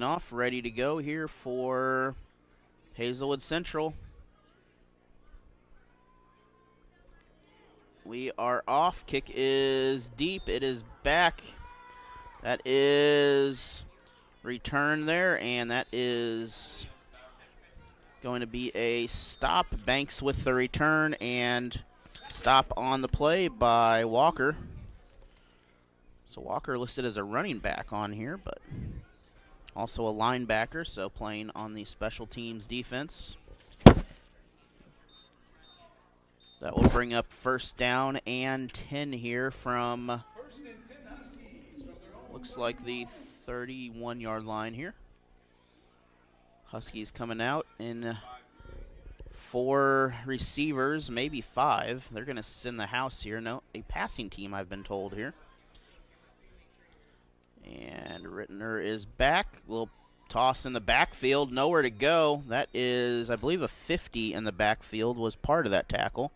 Off, ready to go here for Hazelwood Central. We are off. Kick is deep. It is back. That is return there, and that is going to be a stop. Banks with the return and stop on the play by Walker. So Walker listed as a running back on here, but also a linebacker, so playing on the special teams defense. That will bring up first down and 10 here from, looks like the 31-yard line here. Huskies coming out in 4 receivers, maybe 5. They're going to send the house here. No, a passing team, I've been told here. And Ritenour is back. Little toss in the backfield, nowhere to go. That is, I believe, a 50 in the backfield was part of that tackle.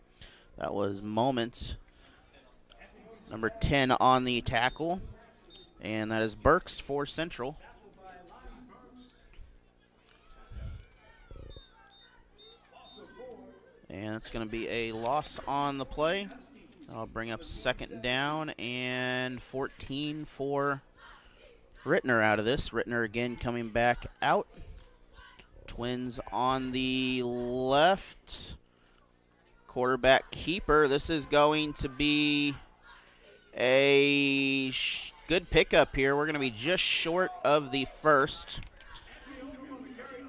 That was Moment, number 10 on the tackle. And that is Burks for Central. And it's going to be a loss on the play. That'll bring up second down and 14 for Ritenour out of this. Ritenour again coming back out. Twins on the left. Quarterback keeper. This is going to be a good pickup here. We're going to be just short of the first.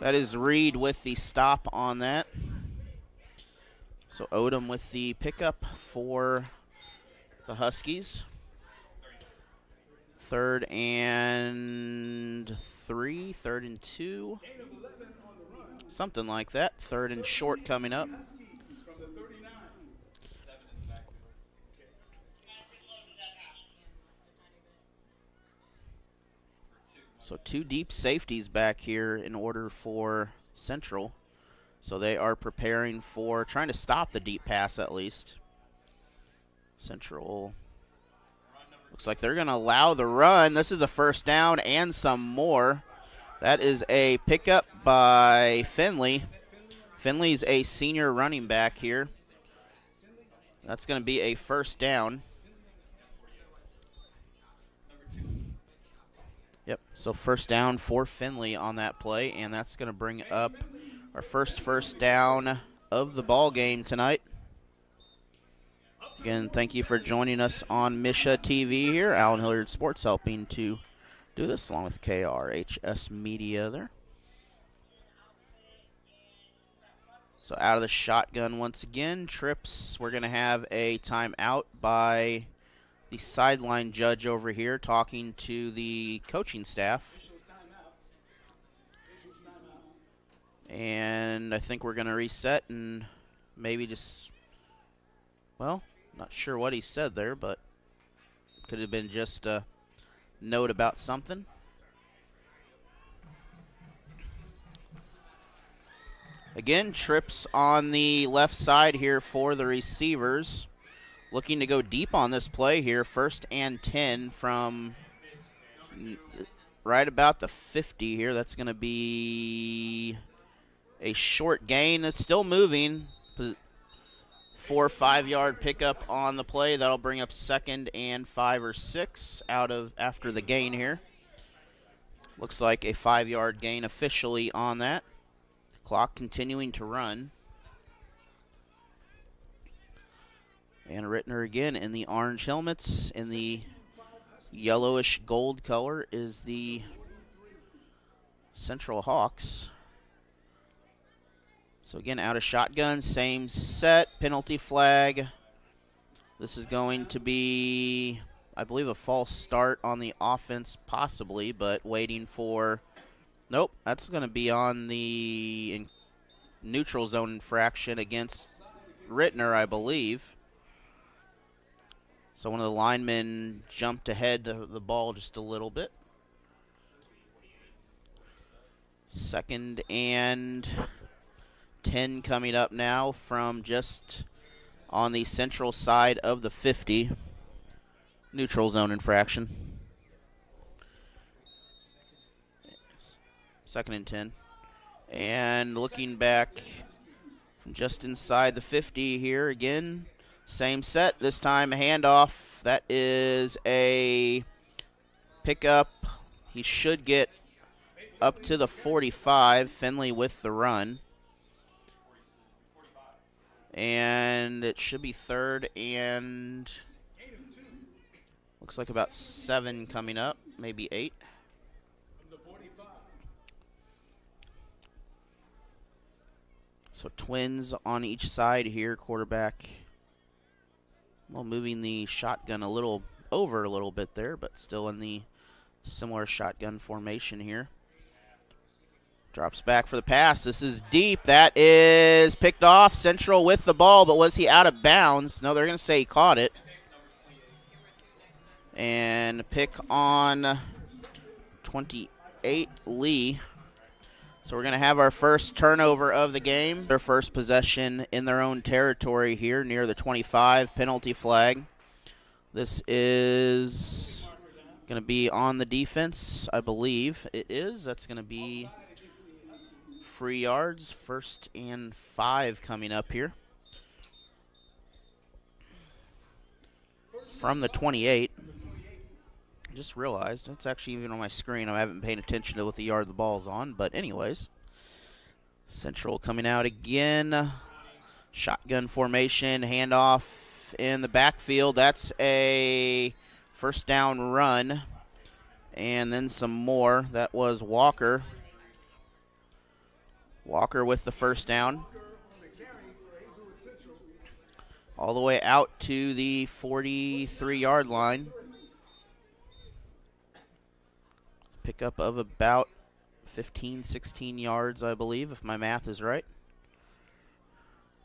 That is Reed with the stop on that. So Odom with the pickup for the Huskies. 3rd and 3, 3rd and 2. Something like that. 3rd and short coming up. So 2 deep safeties back here in order for Central. So they are preparing for trying to stop the deep pass at least. Central looks like they're going to allow the run. This is a first down and some more. That is a pickup by Finley. Finley's a senior running back here. That's going to be a first down. Yep, so first down for Finley on that play, and that's going to bring up our first down of the ball game tonight. Again, thank you for joining us on MSHSAA TV here. Allen Hilliard Sports helping to do this along with KRHS Media there. So out of the shotgun once again. Trips, we're going to have a timeout by the sideline judge over here talking to the coaching staff. And I think we're going to reset and maybe just, well, not sure what he said there, but could have been just a note about something. Again, trips on the left side here for the receivers. Looking to go deep on this play here. 1st and 10 from right about the 50 here. That's going to be a short gain. It's still moving. 4 or 5 yard pickup on the play. That'll bring up 2nd and 5 or 6 out of after the gain here. Looks like a 5 yard gain officially on that. Clock continuing to run. And Ritenour again in the orange helmets. In the yellowish gold color is the Central Hawks. So again, out of shotgun, same set, penalty flag. This is going to be, I believe, a false start on the offense possibly, but waiting for, nope, that's going to be on the neutral zone infraction against Ritenour, I believe. So one of the linemen jumped ahead of the ball just a little bit. 2nd and 10 coming up now from just on the central side of the 50. Neutral zone infraction. 2nd and 10. And looking back from just inside the 50 here again. Same set, this time a handoff. That is a pickup. He should get up to the 45. Finley with the run. And it should be 3rd and looks like about 7 coming up, maybe 8. So twins on each side here, quarterback. Well, moving the shotgun a little over a little bit there, but still in the similar shotgun formation here. Drops back for the pass. This is deep. That is picked off. Central with the ball, but was he out of bounds? No, they're going to say he caught it. And pick on 28, Lee. So we're going to have our first turnover of the game. Their first possession in their own territory here near the 25, penalty flag. This is going to be on the defense, I believe. It is. That's going to be free yards, 1st and 5 coming up here. From the 28. I just realized it's actually even on my screen. I haven't paid attention to what the yard the ball's on, but anyways. Central coming out again. Shotgun formation, handoff in the backfield. That's a 1st down run. And then some more. That was Walker. Walker with the 1st down. All the way out to the 43-yard line. Pickup of about 15, 16 yards, I believe, if my math is right.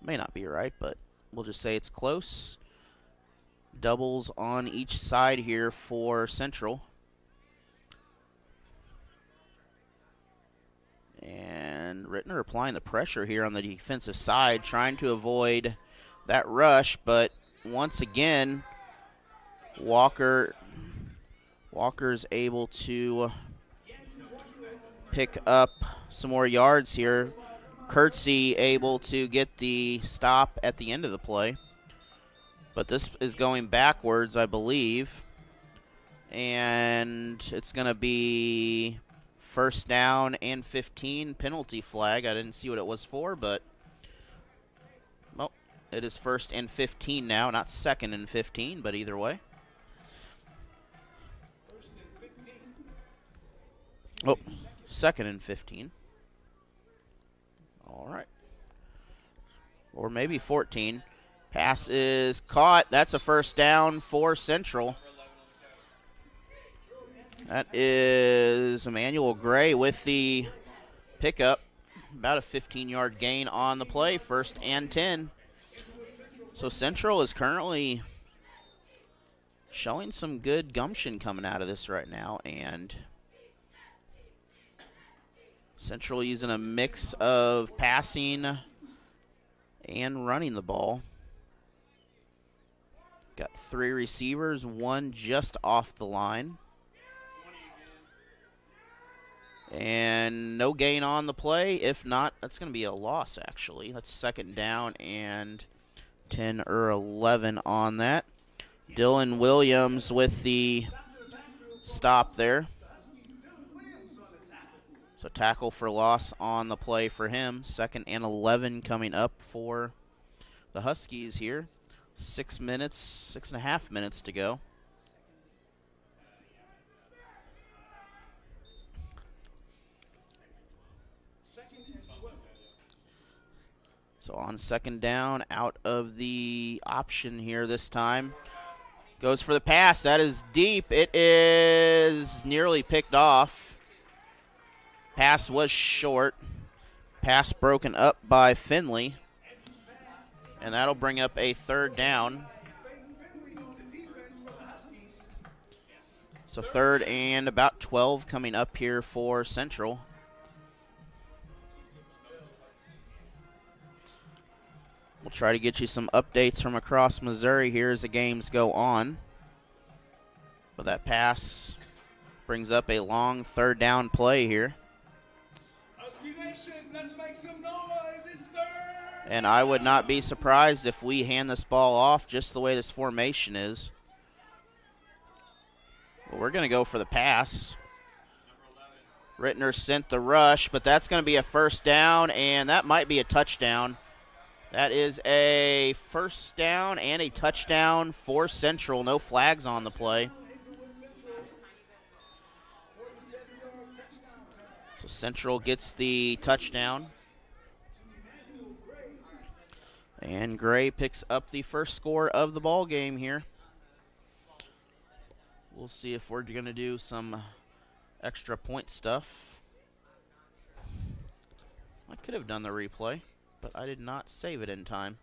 May not be right, but we'll just say it's close. Doubles on each side here for Central. And Ritenour applying the pressure here on the defensive side, trying to avoid that rush, but once again, Walker's able to pick up some more yards here. Kurtzy able to get the stop at the end of the play. But this is going backwards, I believe. And it's going to be 1st down and 15, penalty flag. I didn't see what it was for, but well, it is 1st and 15 now, not 2nd and 15, but either way. Oh, 2nd and 15. All right. Or maybe 14. Pass is caught. That's a 1st down for Central. That is Emmanuel Gray with the pickup. About a 15-yard gain on the play. 1st and 10. So Central is currently showing some good gumption coming out of this right now. And Central using a mix of passing and running the ball. Got 3 receivers, 1 just off the line. And no gain on the play. If not, that's going to be a loss, actually. That's 2nd down and 10 or 11 on that. Dylan Williams with the stop there. So tackle for loss on the play for him. 2nd and 11 coming up for the Huskies here. 6 minutes, 6.5 minutes to go. So on 2nd down, out of the option here this time. Goes for the pass. That is deep. It is nearly picked off. Pass was short. Pass broken up by Finley. And that'll bring up a 3rd down. So 3rd and about 12 coming up here for Central. We'll try to get you some updates from across Missouri here as the games go on. But that pass brings up a long 3rd down play here. And I would not be surprised if we hand this ball off just the way this formation is. Well, we're going to go for the pass. Ritenour sent the rush, but that's going to be a first down, and that might be a touchdown. That is a first down and a touchdown for Central. No flags on the play. So Central gets the touchdown. And Gray picks up the first score of the ball game here. We'll see if we're going to do some extra point stuff. I could have done the replay, but I did not save it in time.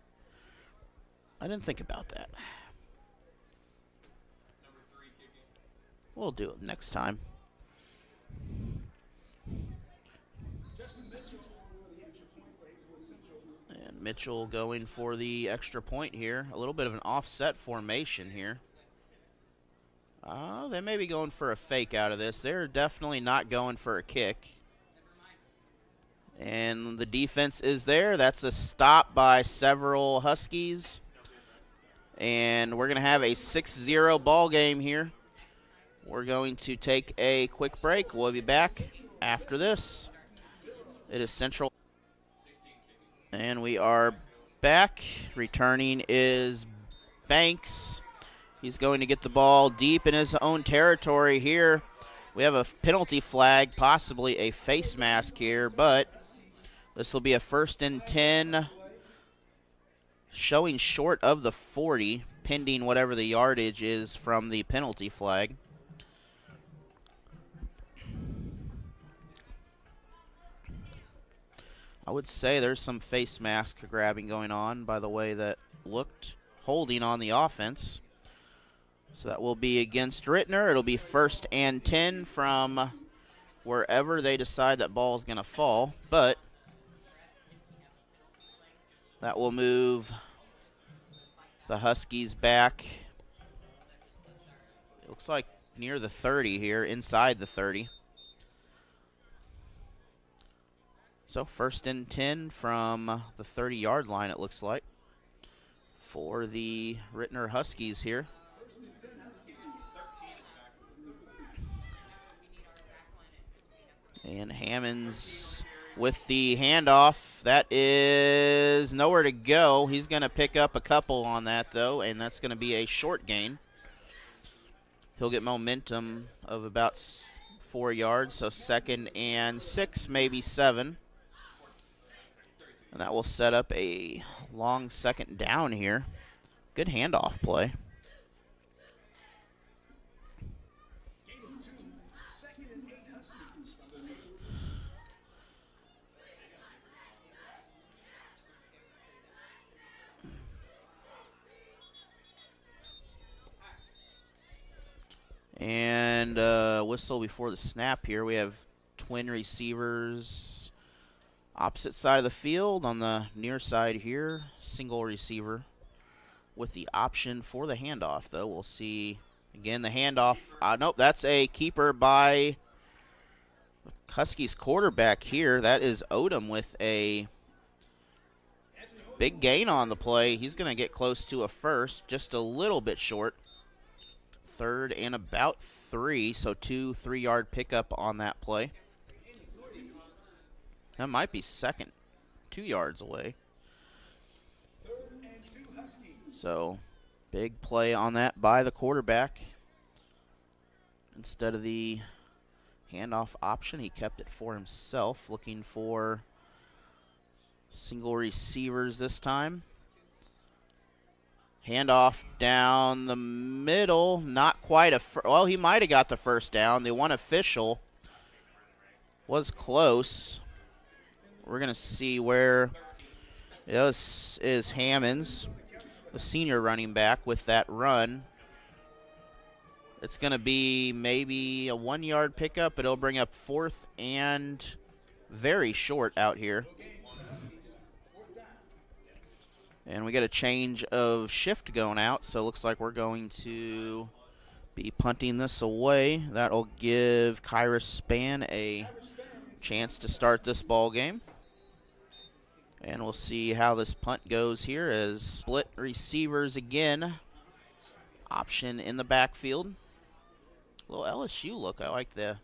I didn't think about that. We'll do it next time. And Mitchell going for the extra point here. A little bit of an offset formation here. They may be going for a fake out of this. They're definitely not going for a kick. And the defense is there. That's a stop by several Huskies. And we're going to have a 6-0 ball game here. We're going to take a quick break. We'll be back after this. It is Central. And we are back. Returning is Banks. He's going to get the ball deep in his own territory here. We have a penalty flag, possibly a face mask here, but this will be a 1st and 10, showing short of the 40, pending whatever the yardage is from the penalty flag. I would say there's some face mask grabbing going on by the way that looked, holding on the offense. So that will be against Ritenour. It'll be 1st and 10 from wherever they decide that ball is going to fall. But that will move the Huskies back. It looks like near the 30 here, inside the 30. So 1st and 10 from the 30-yard line, it looks like, for the Ritenour Huskies here. And Hammonds with the handoff. That is nowhere to go. He's going to pick up a couple on that, though, and that's going to be a short gain. He'll get momentum of about 4 yards, so 2nd and 6, maybe 7. And that will set up a long 2nd down here. Good handoff play. And whistle before the snap here. We have twin receivers opposite side of the field. On the near side here, single receiver with the option for the handoff, though. We'll see, again, the handoff. Nope, that's a keeper by Huskies quarterback here. That is Odom with a big gain on the play. He's going to get close to a first, just a little bit short. 3rd and about 3, so 2 3-yard pickup on that play. That might be 2nd, 2 yards away. So big play on that by the quarterback. Instead of the handoff option, he kept it for himself, looking for single receivers this time. Handoff down the middle, not quite well, he might have got the first down. The one official was close. We're going to see where this is. Hammonds, the senior running back, with that run. It's going to be maybe a 1-yard pickup, but it'll bring up 4th and very short out here. And we got a change of shift going out, so it looks like we're going to be punting this away. That'll give Kyrus Spann a chance to start this ball game. And we'll see how this punt goes here as split receivers again. Option in the backfield. A little LSU look. I like the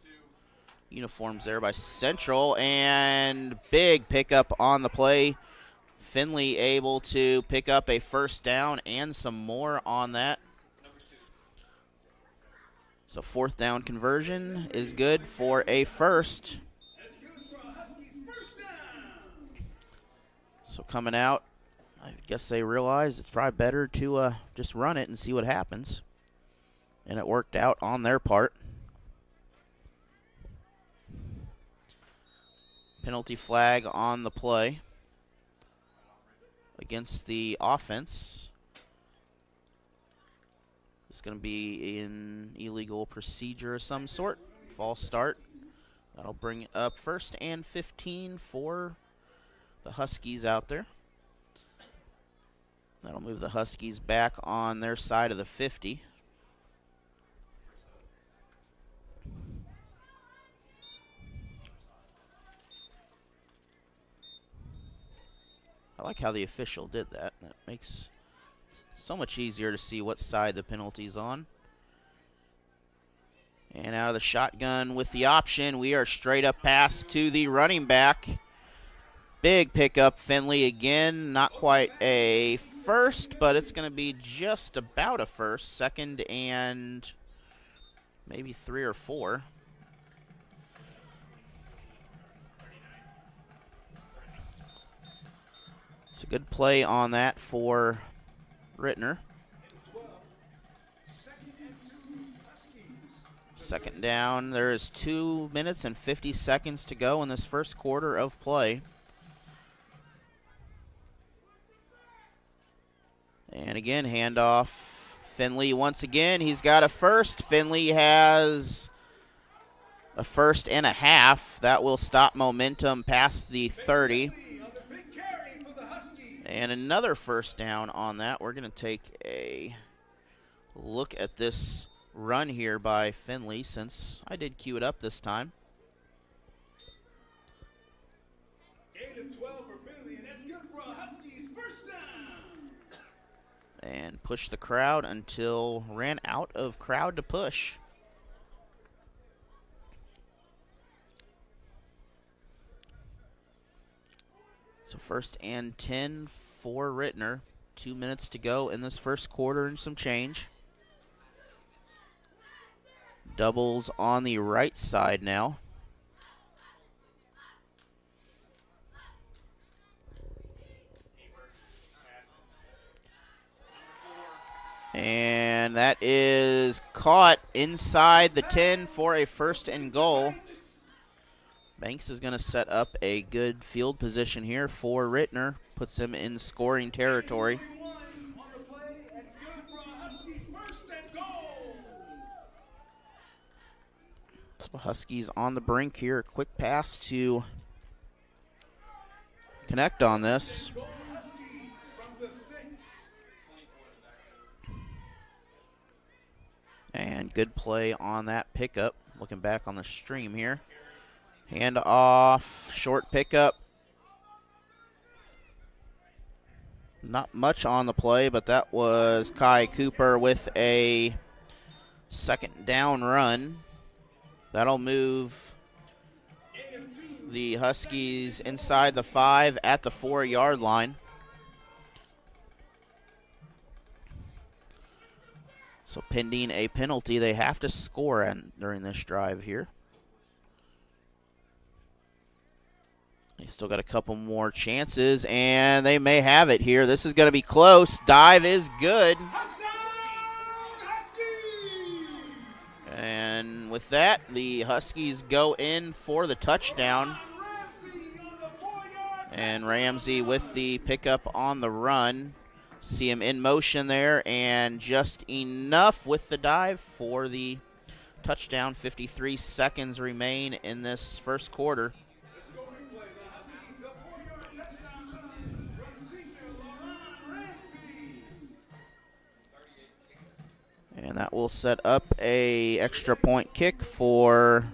uniforms there by Central. And big pickup on the play. Finley able to pick up a first down and some more on that. So fourth down conversion is good for a first. So coming out, I guess they realized it's probably better to just run it and see what happens. And it worked out on their part. Penalty flag on the play against the offense. It's going to be an illegal procedure of some sort. False start. That'll bring up first and 15 for the Huskies out there. That'll move the Huskies back on their side of the 50. I like how the official did that. That makes it so much easier to see what side the penalty's on. And out of the shotgun with the option, we are straight up pass to the running back. Big pickup, Finley again. Not quite a first, but it's going to be just about a first. Second and maybe 3 or 4. It's a good play on that for Ritenour. Second down. There is 2 minutes and 50 seconds to go in this first quarter of play. And again, handoff. Finley once again. He's got a first. Finley has a first and a half. That will stop momentum past the 30. And another first down on that. We're going to take a look at this run here by Finley since I did cue it up this time. Gain of 12 for Finley, and that's good for a Huskies first down. And push the crowd until ran out of crowd to push. So first and 10 for Ritenour. 2 minutes to go in this first quarter and some change. Doubles on the right side now. And that is caught inside the 10 for a first and goal. Banks is going to set up a good field position here for Ritenour. Puts him in scoring territory. So Huskies on the brink here. Quick pass to connect on this. And good play on that pickup. Looking back on the stream here. Hand off, short pickup. Not much on the play, but that was Kai Cooper with a second down run. That'll move the Huskies inside the 5 at the 4-yard line. So pending a penalty, they have to score during this drive here. They still got a couple more chances, and they may have it here. This is going to be close. Dive is good. And with that, the Huskies go in for the touchdown. And Ramsey with the pickup on the run. See him in motion there, and just enough with the dive for the touchdown. 53 seconds remain in this first quarter. And that will set up a extra point kick for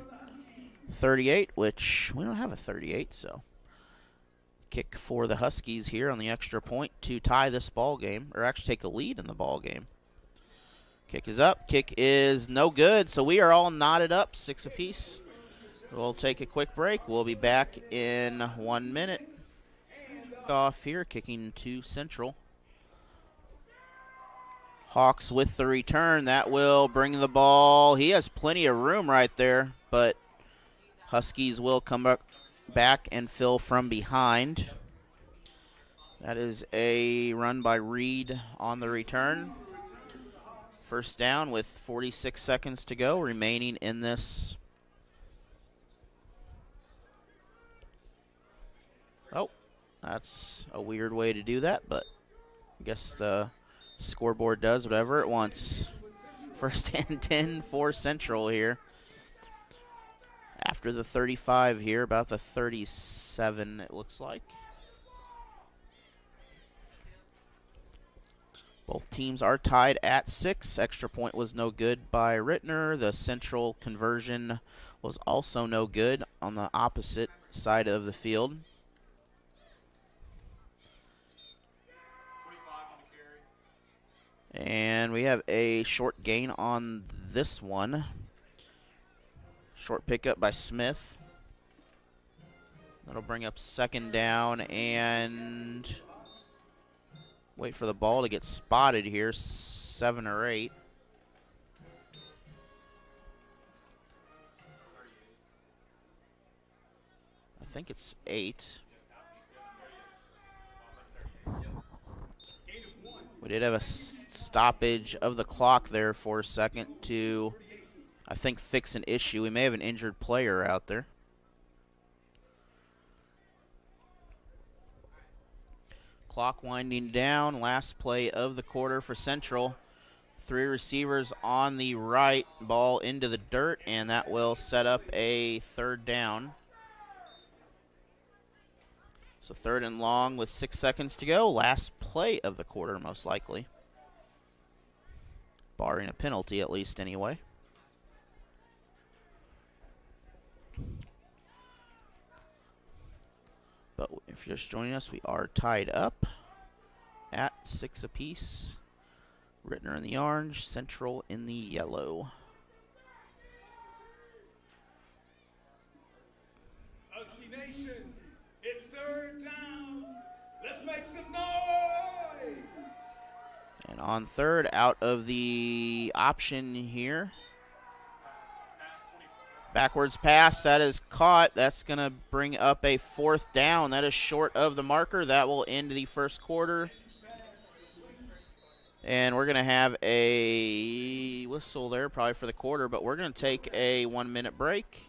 38, which we don't have a 38, so Kick for the Huskies here on the extra point to tie this ball game, or actually take a lead in the ball game. Kick is up. Kick is no good, so we are all knotted up, 6 apiece. We'll take a quick break. We'll be back in 1 minute. Off here, kicking to Central. Hawks with the return. That will bring the ball. He has plenty of room right there, but Huskies will come back and fill from behind. That is a run by Reed on the return. First down with 46 seconds to go remaining in this. Oh, that's a weird way to do that, but I guess the scoreboard does whatever it wants. First and 10 for Central here. After the 35 here, about the 37 it looks like. Both teams are tied at 6. Extra point was no good by Ritenour. The Central conversion was also no good on the opposite side of the field. And we have a short gain on this one. Short pickup by Smith. That'll bring up second down and wait for the ball to get spotted here, 7 or 8. I think it's 8. We did have a stoppage of the clock there for a second to, I think, fix an issue. We may have an injured player out there. Clock winding down. Last play of the quarter for Central. 3 receivers on the right. Ball into the dirt, and that will set up a third down. So 3rd and long with 6 seconds to go. Last play of the quarter, most likely. Barring a penalty, at least, anyway. But if you're just joining us, we are tied up at 6 apiece. Ritenour in the orange, Central in the yellow. Husky Nation, it's 3rd down. Let's make some noise. And on 3rd, out of the option here. Backwards pass, that is caught. That's going to bring up a 4th down. That is short of the marker. That will end the first quarter. And we're going to have a whistle there probably for the quarter, but we're going to take a 1-minute break.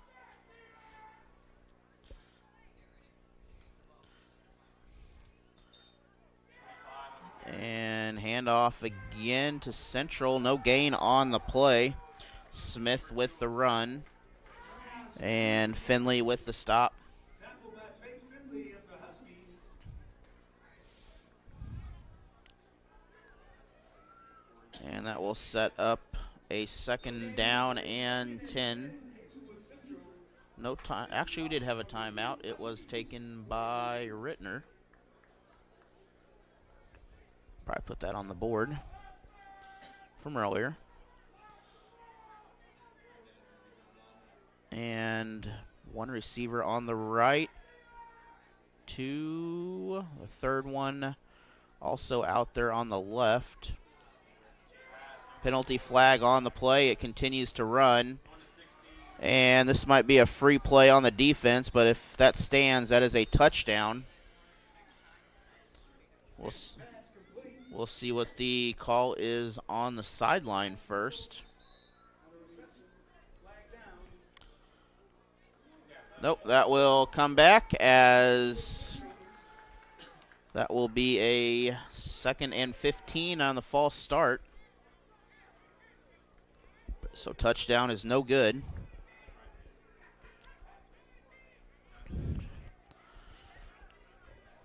And handoff again to Central. No gain on the play. Smith with the run. And Finley with the stop. And that will set up a 2nd down and 10. No time. Actually, we did have a timeout. It was taken by Ritenour. Probably put that on the board from earlier. And 1 receiver on the right. 2. The 3rd one also out there on the left. Penalty flag on the play. It continues to run. And this might be a free play on the defense, but if that stands, that is a touchdown. We'll see what the call is on the sideline first. Nope, that will come back as that will be a 2nd and 15 on the false start. So touchdown is no good.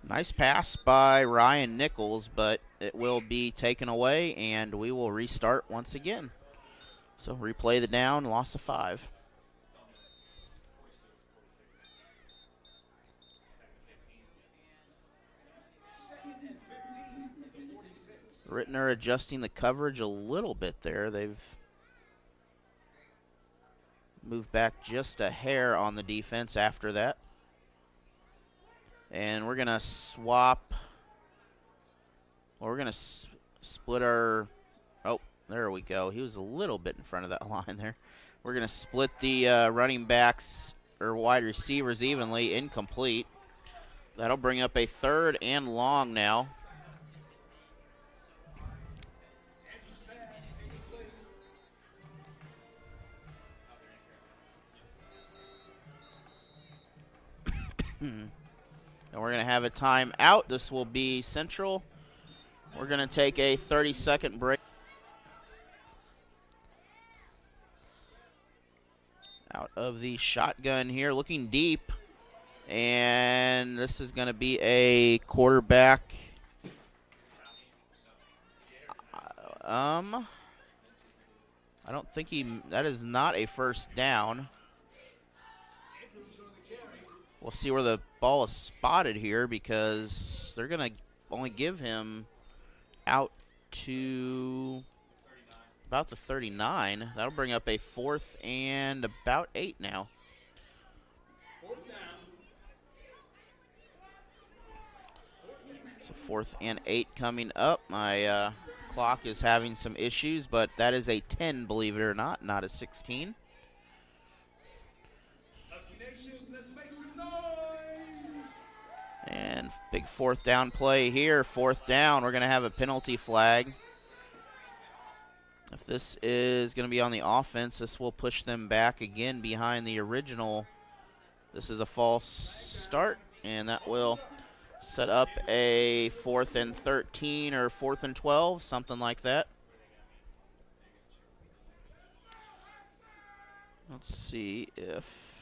Nice pass by Ryan Nichols, but it will be taken away, and we will restart once again. So replay the down, loss of 5. Ritenour adjusting the coverage a little bit there. They've moved back just a hair on the defense after that. And we're going to swap. Well, we're going to split our. Oh, there we go. He was a little bit in front of that line there. We're going to split the running backs or wide receivers evenly, incomplete. That'll bring up a 3rd and long now. And we're going to have a timeout. This will be Central. We're going to take a 30-second break. Out of the shotgun here, looking deep. And this is going to be a quarterback. I don't think that is not a first down. We'll see where the ball is spotted here because they're going to only give him out to about the 39. That'll bring up a 4th and about 8 now. So 4th and 8 coming up. My clock is having some issues, but that is a 10, believe it or not a 16. And big 4th down play here. 4th down, we're going to have a penalty flag. If this is going to be on the offense, this will push them back again behind the original. This is a false start, and that will set up a 4th and 13 or 4th and 12, something like that. Let's see if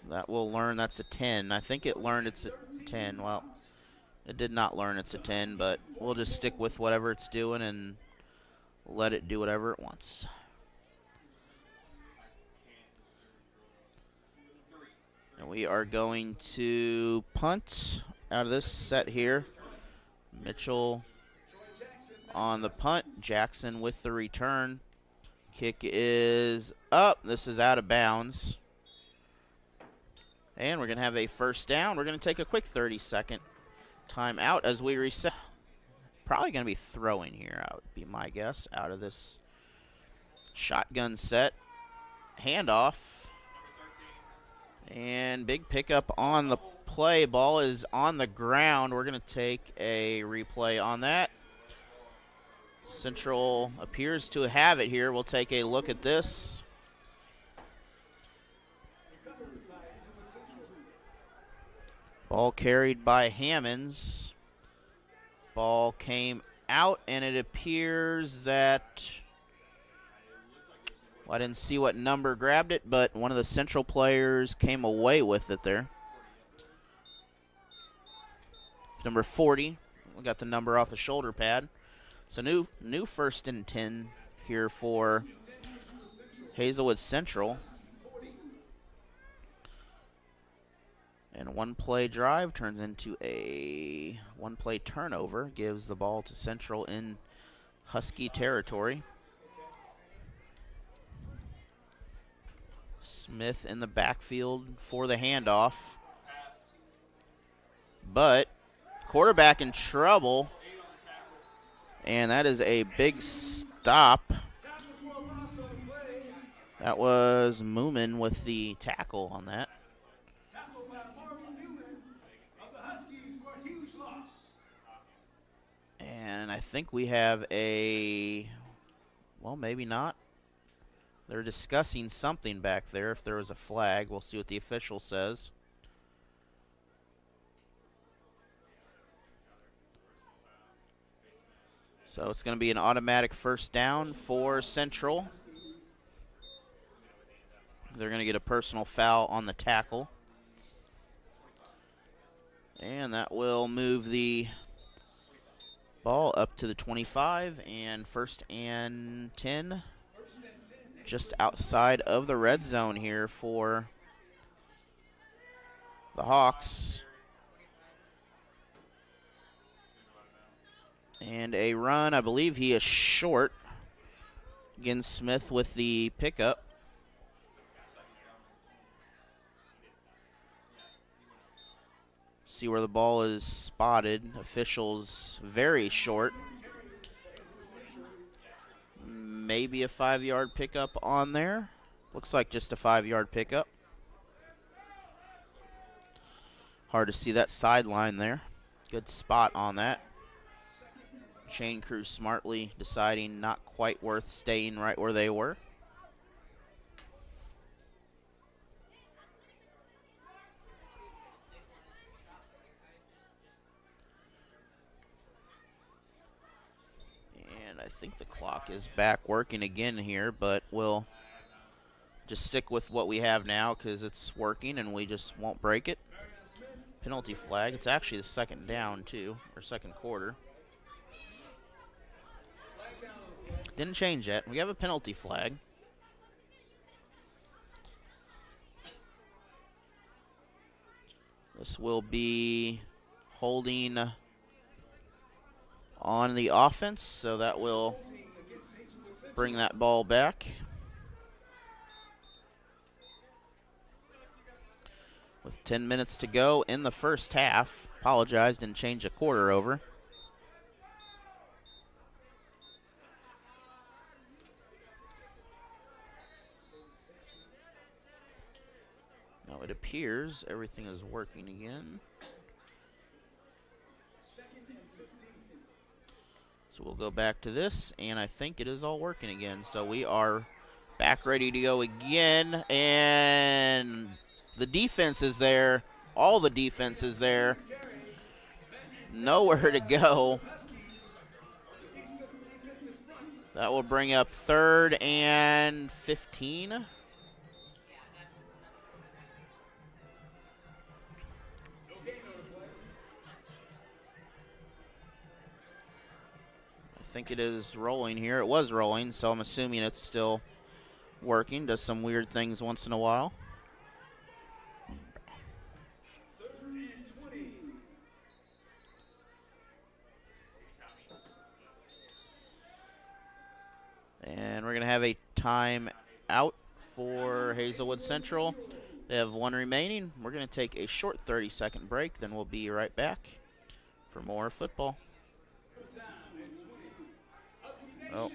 that will learn that's a 10. I think it learned it's a 10. Well, it did not learn it's a 10, but we'll just stick with whatever it's doing and let it do whatever it wants. And we are going to punt out of this set here. Mitchell on the punt. Jackson with the return. Kick is up. This is out of bounds. And we're going to have a 1st down. We're going to take a quick 30-second timeout as we reset. Probably going to be throwing here, would be my guess, out of this shotgun set. Handoff. And big pickup on the play. Ball is on the ground. We're going to take a replay on that. Central appears to have it here. We'll take a look at this. Ball carried by Hammonds. Ball came out, and it appears that, well, I didn't see what number grabbed it, but one of the Central players came away with it there. Number 40. We got the number off the shoulder pad. So new 1st and 10 here for Hazelwood Central. And 1-play drive turns into a 1-play turnover. Gives the ball to Central in Husky territory. Smith in the backfield for the handoff. But quarterback in trouble. And that is a big stop. That was Moomin with the tackle on that. And I think we have a, well, maybe not. They're discussing something back there. If there was a flag, we'll see what the official says. So it's going to be an automatic 1st down for Central. They're going to get a personal foul on the tackle. And that will move the ball up to the 25 and 1st and 10. Just outside of the red zone here for the Hawks. And a run, I believe he is short. Again, Smith with the pickup. See where the ball is spotted. Officials very short. Maybe a 5-yard pickup on there. Looks like just a 5-yard pickup. Hard to see that sideline there. Good spot on that. Chain crew smartly deciding not quite worth staying right where they were. And I think the clock is back working again here, but we'll just stick with what we have now because it's working and we just won't break it. Penalty flag. It's actually the second down, too, or second quarter. Didn't change yet. We have a penalty flag. This will be holding on the offense, so that will bring that ball back. With 10 minutes to go in the first half. Apologize, didn't change a quarter over. Now it appears everything is working again. So we'll go back to this, and I think it is all working again. So we are back ready to go again, and the defense is there. All the defense is there. Nowhere to go. That will bring up 3rd and 15. I think it is rolling here. It was rolling, so I'm assuming it's still working. Does some weird things once in a while. And we're going to have a timeout for Hazelwood Central. They have 1 remaining. We're going to take a short 30-second break, then we'll be right back for more football. Oh.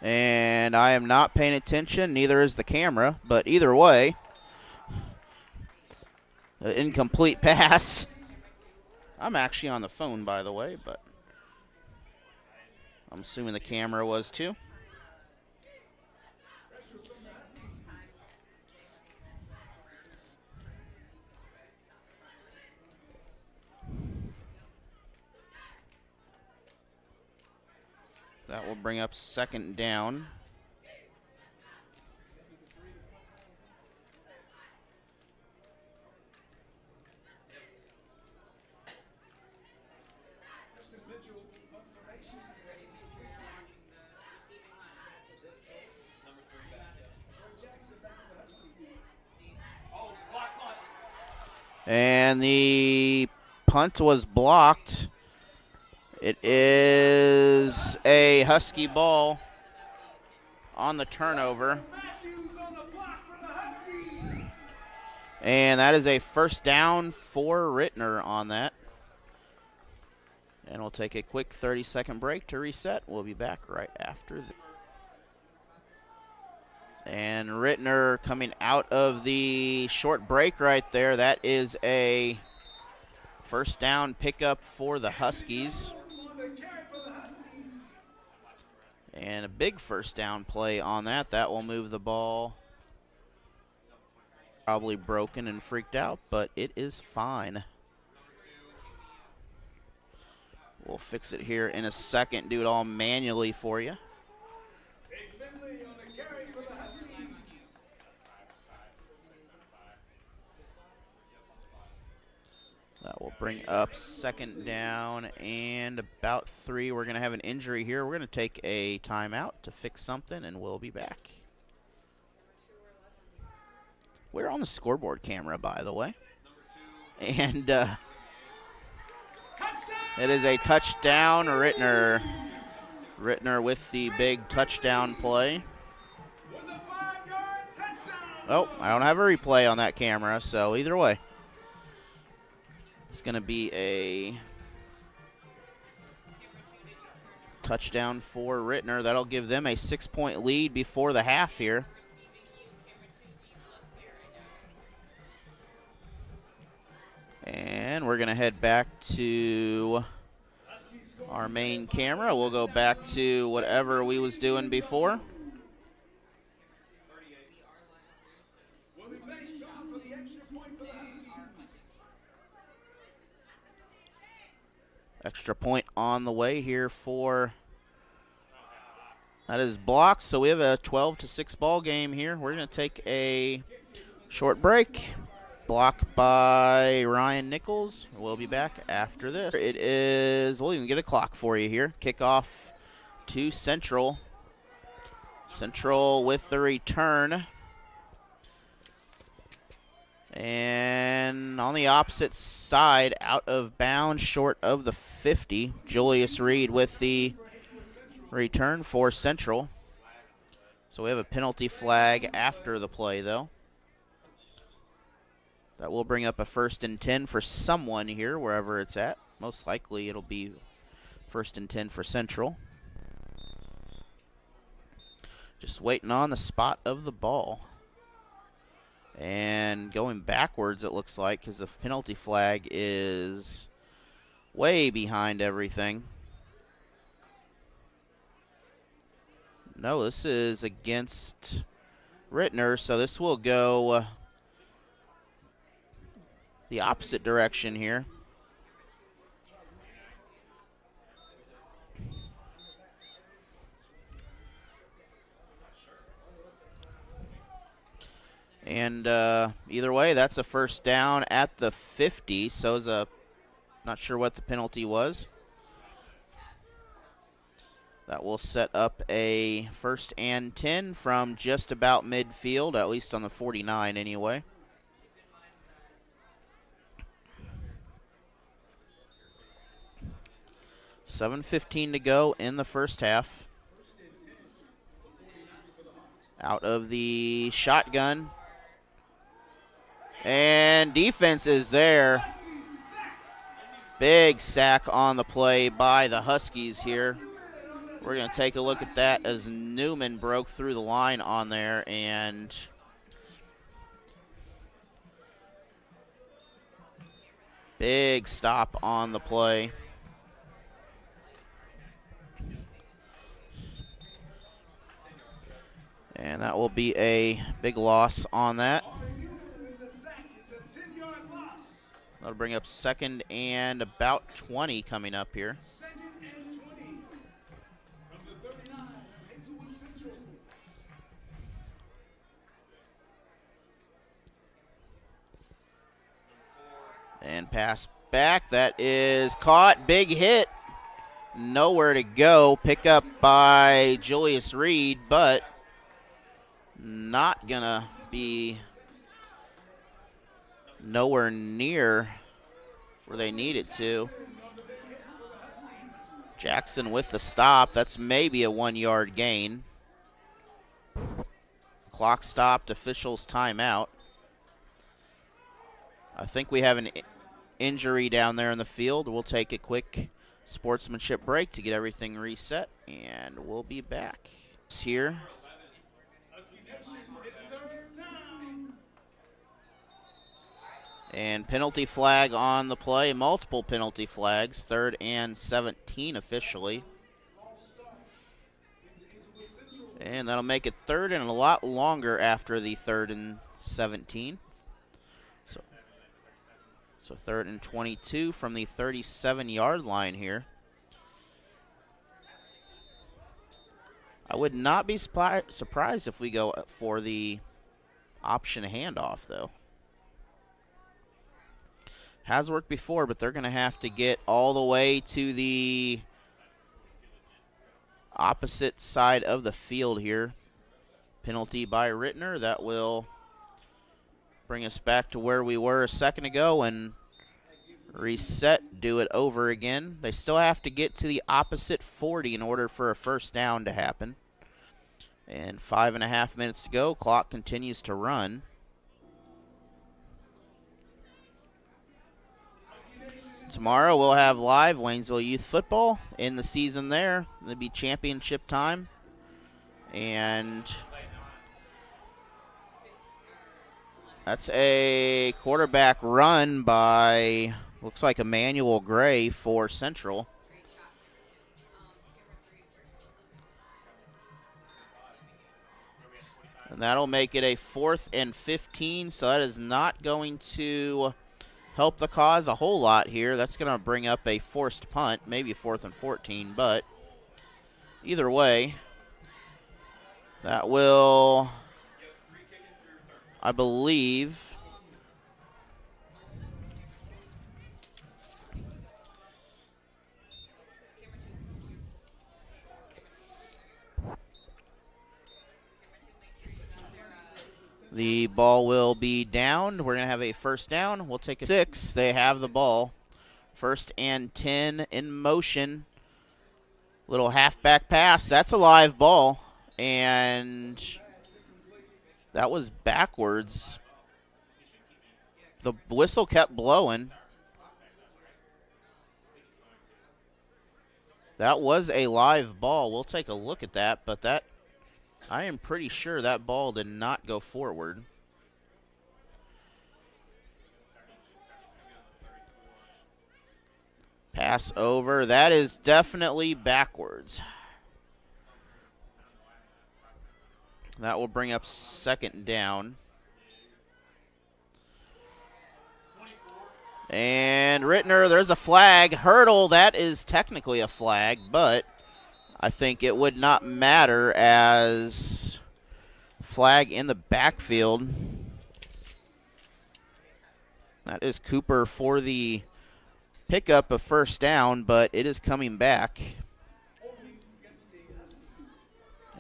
And I am not paying attention, neither is the camera, but either way, an incomplete pass. I'm actually on the phone, by the way, but I'm assuming the camera was too. That will bring up 2nd down. And the punt was blocked. It is a Husky ball on the turnover. And that is a 1st down for Ritenour on that. And we'll take a quick 30-second break to reset. We'll be back right after this. And Ritenour coming out of the short break right there. That is a 1st down pickup for the Huskies. And a big 1st down play on that. That will move the ball. Probably broken and freaked out, but it is fine. We'll fix it here in a second. Do it all manually for you. That will bring up 2nd down and about 3. We're going to have an injury here. We're going to take a timeout to fix something, and we'll be back. We're on the scoreboard camera, by the way. And it is a touchdown, Ritenour. Ritenour with the big touchdown play. Oh, I don't have a replay on that camera, so either way. It's going to be a touchdown for Ritenour. That'll give them a 6-point lead before the half here. And we're going to head back to our main camera. We'll go back to whatever we was doing before. Extra point on the way here for, that is blocked, so we have a 12-6 ball game here. We're going to take a short break. Block by Ryan Nichols. We'll be back after this. It is, we'll even get a clock for you here. Kickoff to Central. Central with the return. And on the opposite side, out of bounds, short of the 50, Julius Reed with the return for Central. So we have a penalty flag after the play, though. That will bring up a 1st and 10 for someone here, wherever it's at. Most likely it'll be 1st and 10 for Central. Just waiting on the spot of the ball. And going backwards, it looks like, because the penalty flag is way behind everything. No, this is against Ritenour, so this will go the opposite direction here. And either way, that's a 1st down at the 50. So is not sure what the penalty was. That will set up a 1st and 10 from just about midfield, at least on the 49 anyway. $7:15 to go in the first half. Out of the shotgun. And defense is there. Big sack on the play by the Huskies here. We're going to take a look at that as Newman broke through the line on there, and big stop on the play. And that will be a big loss on that. That'll bring up 2nd and about 20 coming up here. And pass back. That is caught. Big hit. Nowhere to go. Pick up by Julius Reed, but not going to be nowhere near where they need it to. Jackson with the stop. That's maybe a 1-yard gain. Clock stopped. Officials timeout. I think we have an injury down there in the field. We'll take a quick sportsmanship break to get everything reset, and we'll be back. Here. And penalty flag on the play. Multiple penalty flags. 3rd and 17 officially. And that'll make it 3rd and a lot longer after the 3rd and 17. So 3rd and 22 from the 37-yard line here. I would not be surprised if we go for the option handoff, though. Has worked before, but they're going to have to get all the way to the opposite side of the field here. Penalty by Ritenour. That will bring us back to where we were a second ago, and reset, do it over again. They still have to get to the opposite 40 in order for a first down to happen. And 5.5 minutes to go. Clock continues to run. Tomorrow we'll have live Waynesville Youth Football in the season there. It'll be championship time. And that's a quarterback run by, looks like Emmanuel Gray for Central. And that'll make it a 4th and 15, so that is not going to help the cause a whole lot here. That's going to bring up a forced punt, maybe 4th and 14, but either way, that will, I believe, the ball will be downed. We're going to have a first down. We'll take a 6. They have the ball. 1st and 10 in motion. Little halfback pass. That's a live ball. And that was backwards. The whistle kept blowing. That was a live ball. We'll take a look at that, but that, I am pretty sure that ball did not go forward. Pass over. That is definitely backwards. That will bring up 2nd down. And Ritenour, there's a flag. Hurdle, that is technically a flag, but I think it would not matter as flag in the backfield. That is Cooper for the pickup of first down, but it is coming back.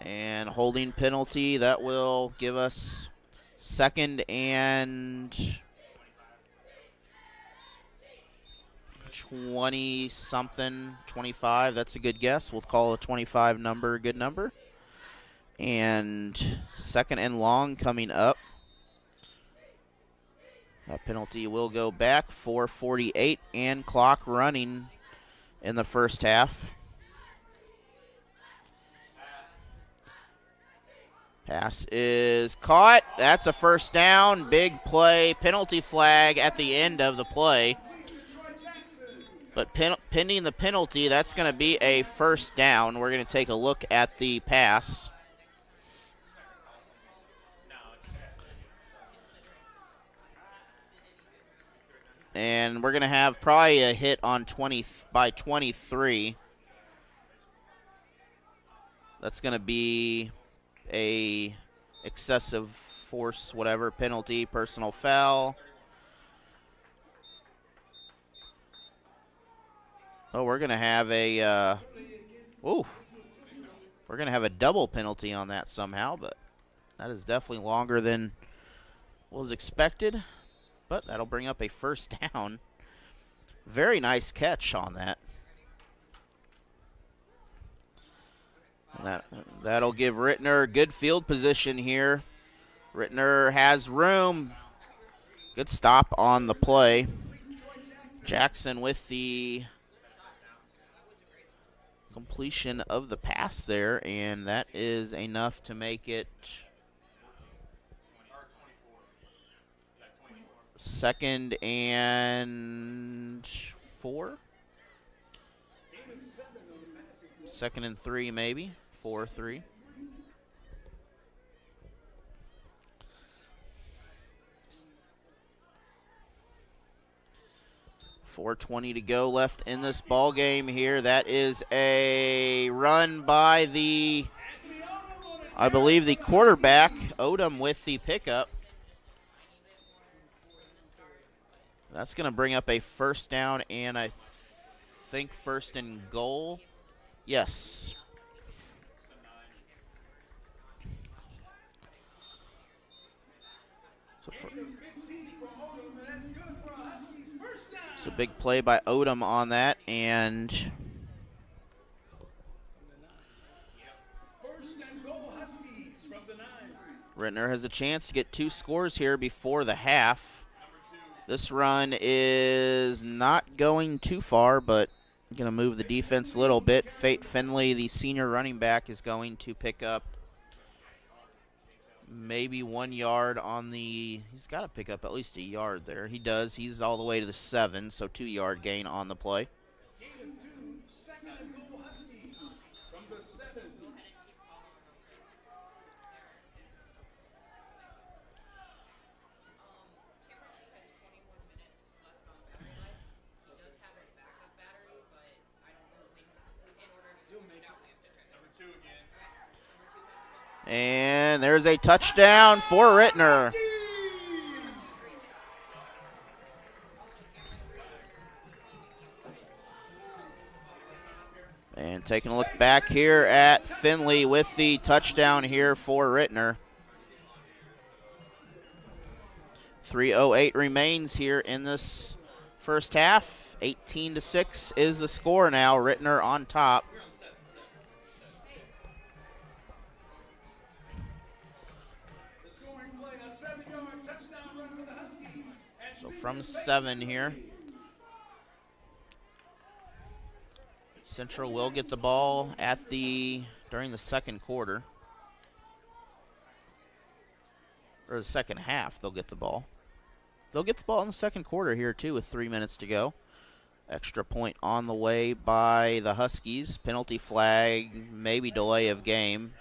And holding penalty, that will give us 2nd and 20-something, 25. That's a good guess. We'll call a 25 number a good number. And 2nd and long coming up. That penalty will go back. 4:48 and clock running in the first half. Pass is caught. That's a first down. Big play. Penalty flag at the end of the play. But pending the penalty, that's going to be a first down. We're going to take a look at the pass. And we're going to have probably a hit on 23. That's going to be a excessive force, whatever, penalty, personal foul. Oh, we're going to have a we're going to have a double penalty on that somehow, but that is definitely longer than was expected. But that'll bring up a first down. Very nice catch on that. And that'll give Ritenour good field position here. Ritenour has room. Good stop on the play. Jackson with the completion of the pass there, and that is enough to make it 2nd and 4. 2nd and 3 maybe. 4-3. .420 to go left in this ball game here. That is a run by the, I believe, the quarterback, Odom, with the pickup. That's going to bring up a first down and I think 1st and goal. Yes. So big play by Odom on that, and First and goal, Huskies from the 9. Ritenour has a chance to get 2 scores here before the half. This run is not going too far, but going to move the defense a little bit. Fate Finley, the senior running back, is going to pick up maybe 1 yard on the, he's got to pick up at least a yard there. He does. He's all the way to the 7, so 2-yard gain on the play. Gain of 2, second and goal, Huskies from the 7. And there's a touchdown for Ritenour. And taking a look back here at Finley with the touchdown here for Ritenour. 3:08 remains here in this first half. 18-6 is the score now. Ritenour on top. So from 7 here, Central will get the ball during the second quarter. Or the second half, they'll get the ball. They'll get the ball in the second quarter here, too, with 3 minutes to go. Extra point on the way by the Huskies. Penalty flag, maybe delay of game.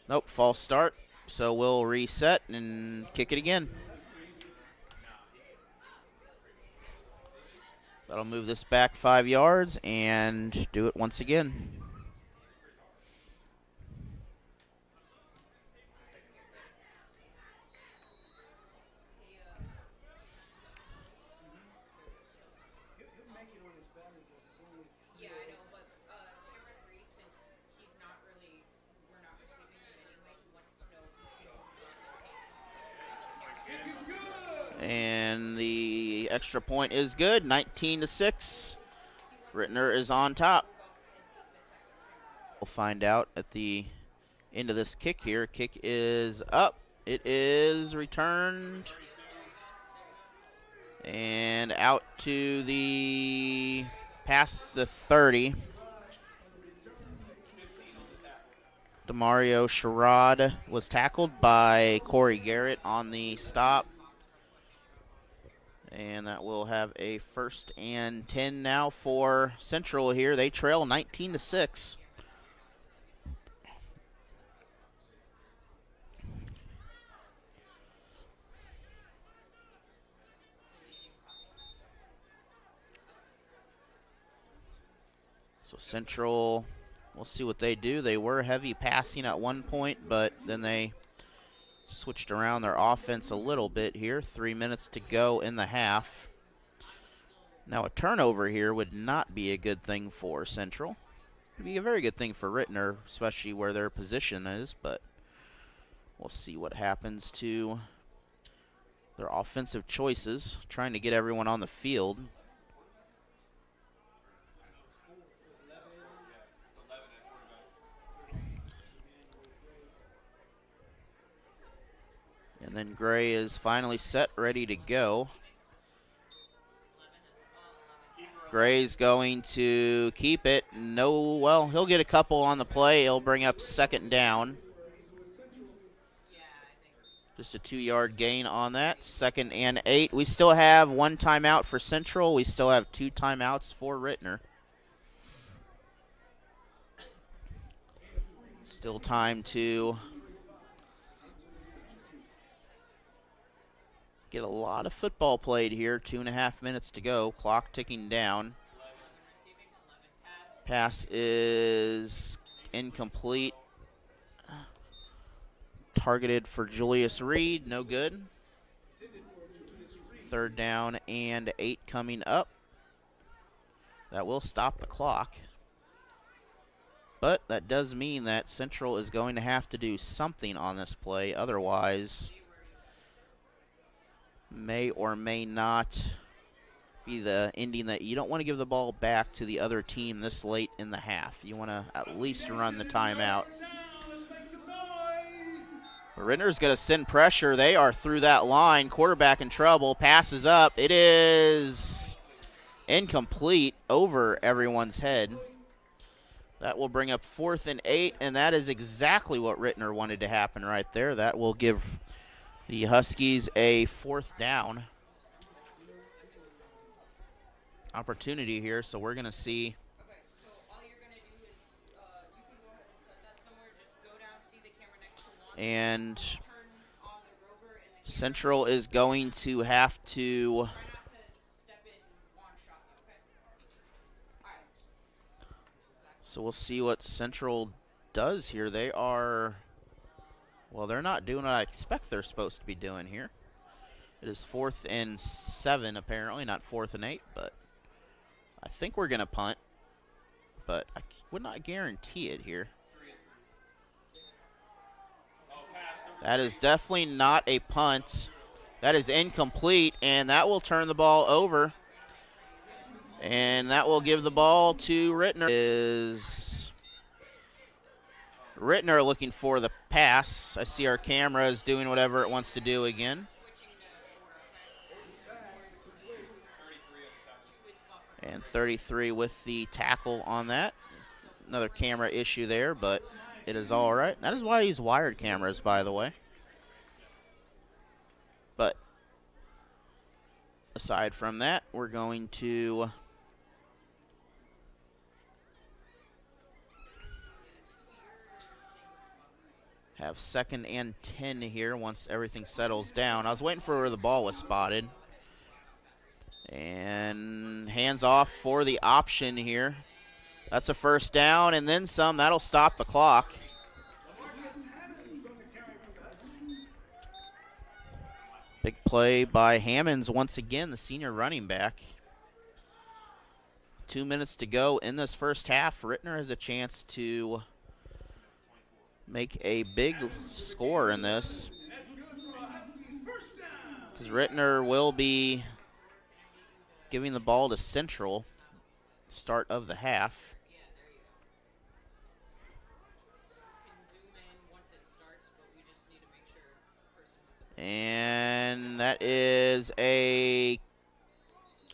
Nope, false start. So we'll reset and kick it again. That'll move this back 5 yards and do it once again. And the extra point is good, 19-6. Ritenour is on top. We'll find out at the end of this kick here. Kick is up. It is returned. And out to the past the 30. Demario Sherrod was tackled by Corey Garrett on the stop. And that will have a 1st and 10 now for Central here. They trail 19-6. So Central, we'll see what they do. They were heavy passing at one point, but then they switched around their offense a little bit here. 3 minutes to go in the half. Now a turnover here would not be a good thing for Central. It would be a very good thing for Ritenour, especially where their position is, but we'll see what happens to their offensive choices, trying to get everyone on the field. And then Gray is finally set, ready to go. Gray's going to keep it. No, well, he'll get a couple on the play. He'll bring up 2nd down. Just a 2-yard gain on that. 2nd and 8. We still have 1 timeout for Central. We still have 2 timeouts for Ritenour. Still time to get a lot of football played here. 2.5 minutes to go. Clock ticking down. Pass is incomplete. Targeted for Julius Reed. No good. 3rd down and 8 coming up. That will stop the clock. But that does mean that Central is going to have to do something on this play. Otherwise, may or may not be the ending that you don't want to give the ball back to the other team this late in the half. You want to at least run the timeout. But Ritenour's going to send pressure. They are through that line. Quarterback in trouble. Passes up. It is incomplete over everyone's head. That will bring up 4th and 8, and that is exactly what Ritenour wanted to happen right there. That will give the Huskies a 4th down opportunity here, so we're going to see. Okay, so all you're going to do is you can go ahead and set that somewhere. Just go down, see the camera next to one. And Turn on the rover and the Central is going to have to. try not to step in one shot, okay? All right. So we'll see what Central does here. They are, well, they're not doing what I expect they're supposed to be doing here. It is 4th and 7, apparently, not 4th and 8, but I think we're going to punt, but I would not guarantee it here. That is definitely not a punt. That is incomplete, and that will turn the ball over. And that will give the ball to Ritenour. Is Ritenour looking for the pass. I see our camera is doing whatever it wants to do again. And 33 with the tackle on that. Another camera issue there, but it is all right. That is why I use wired cameras, by the way. But aside from that, we're going to have 2nd and 10 here once everything settles down. I was waiting for where the ball was spotted. And hands off for the option here. That's a 1st down and then some. That'll stop the clock. Big play by Hammonds once again, the senior running back. 2 minutes to go in this first half. Ritenour has a chance to make a big score in this, because Ritenour will be giving the ball to Central start of the half. And that is a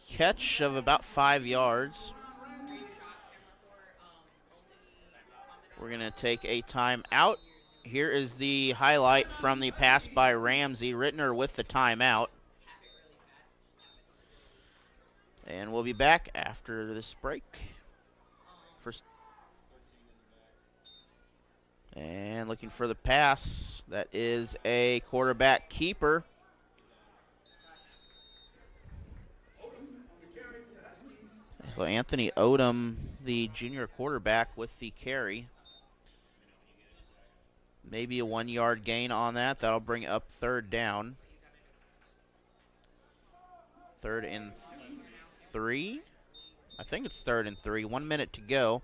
catch of about 5 yards. We're going to take a timeout. Here is the highlight from the pass by Ramsey. Ritenour with the timeout. And we'll be back after this break. And looking for the pass. That is a quarterback keeper. So Anthony Odom, the junior quarterback, with the carry. Maybe a 1 yard gain on that. That'll bring up 3rd down. 3rd and 3. I think it's 3rd and 3. 1 minute to go.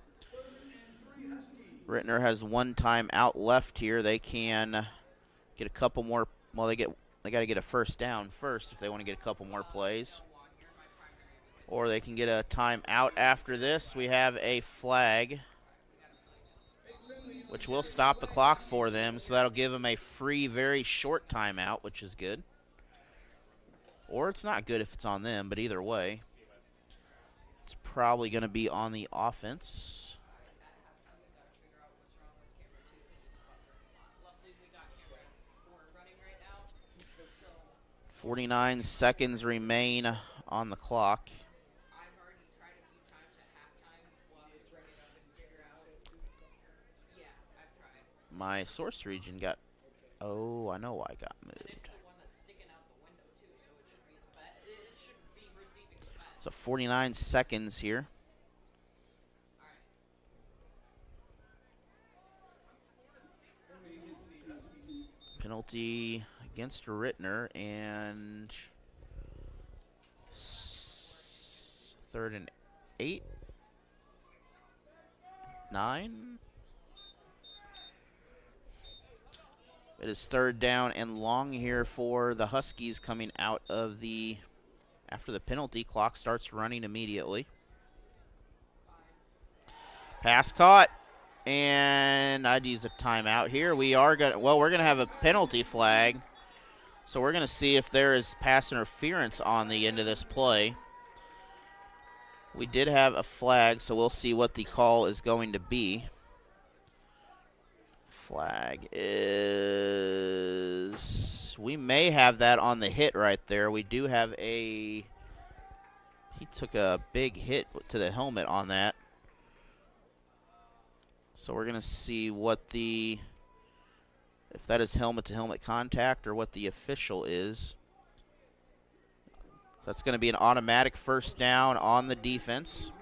Ritenour has 1 timeout left here. They can get a couple more. Well, they got to get a 1st down first if they want to get a couple more plays. Or they can get a timeout after this. We have a flag, which will stop the clock for them. So that'll give them a free, very short timeout, which is good. Or it's not good if it's on them, but either way, it's probably going to be on the offense. 49 seconds remain on the clock. My source region got, oh, I know why I got moved. So 49 seconds here. Penalty against Ritenour, and 3rd and 8, 9. It is 3rd down and long here for the Huskies coming out of after the penalty. Clock starts running immediately. Pass caught, and I'd use a timeout here. We're gonna have a penalty flag, so we're gonna see if there is pass interference on the end of this play. We did have a flag, so we'll see what the call is going to be. Flag is, we may have that on the hit right there. We do have he took a big hit to the helmet on that. So we're going to see if that is helmet-to-helmet contact or what the official is. That's going to be an automatic 1st down on the defense.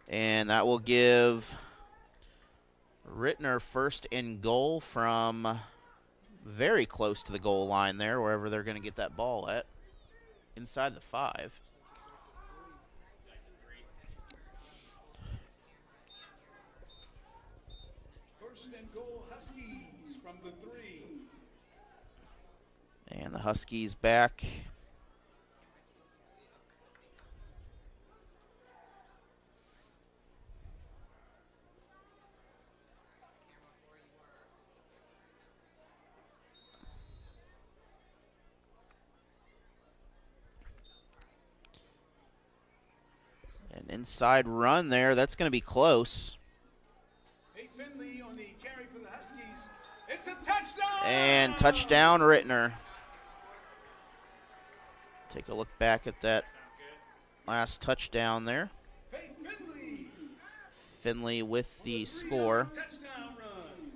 And that will give Ritenour 1st and goal from very close to the goal line there, wherever they're going to get that ball at, inside the 5. First and goal, Huskies from the 3. And the Huskies back. An inside run there. That's going to be close. Finley on the carry for the Huskies. It's a touchdown! And touchdown, Ritenour. Take a look back at that last touchdown there. Finley with the score. Touchdown run.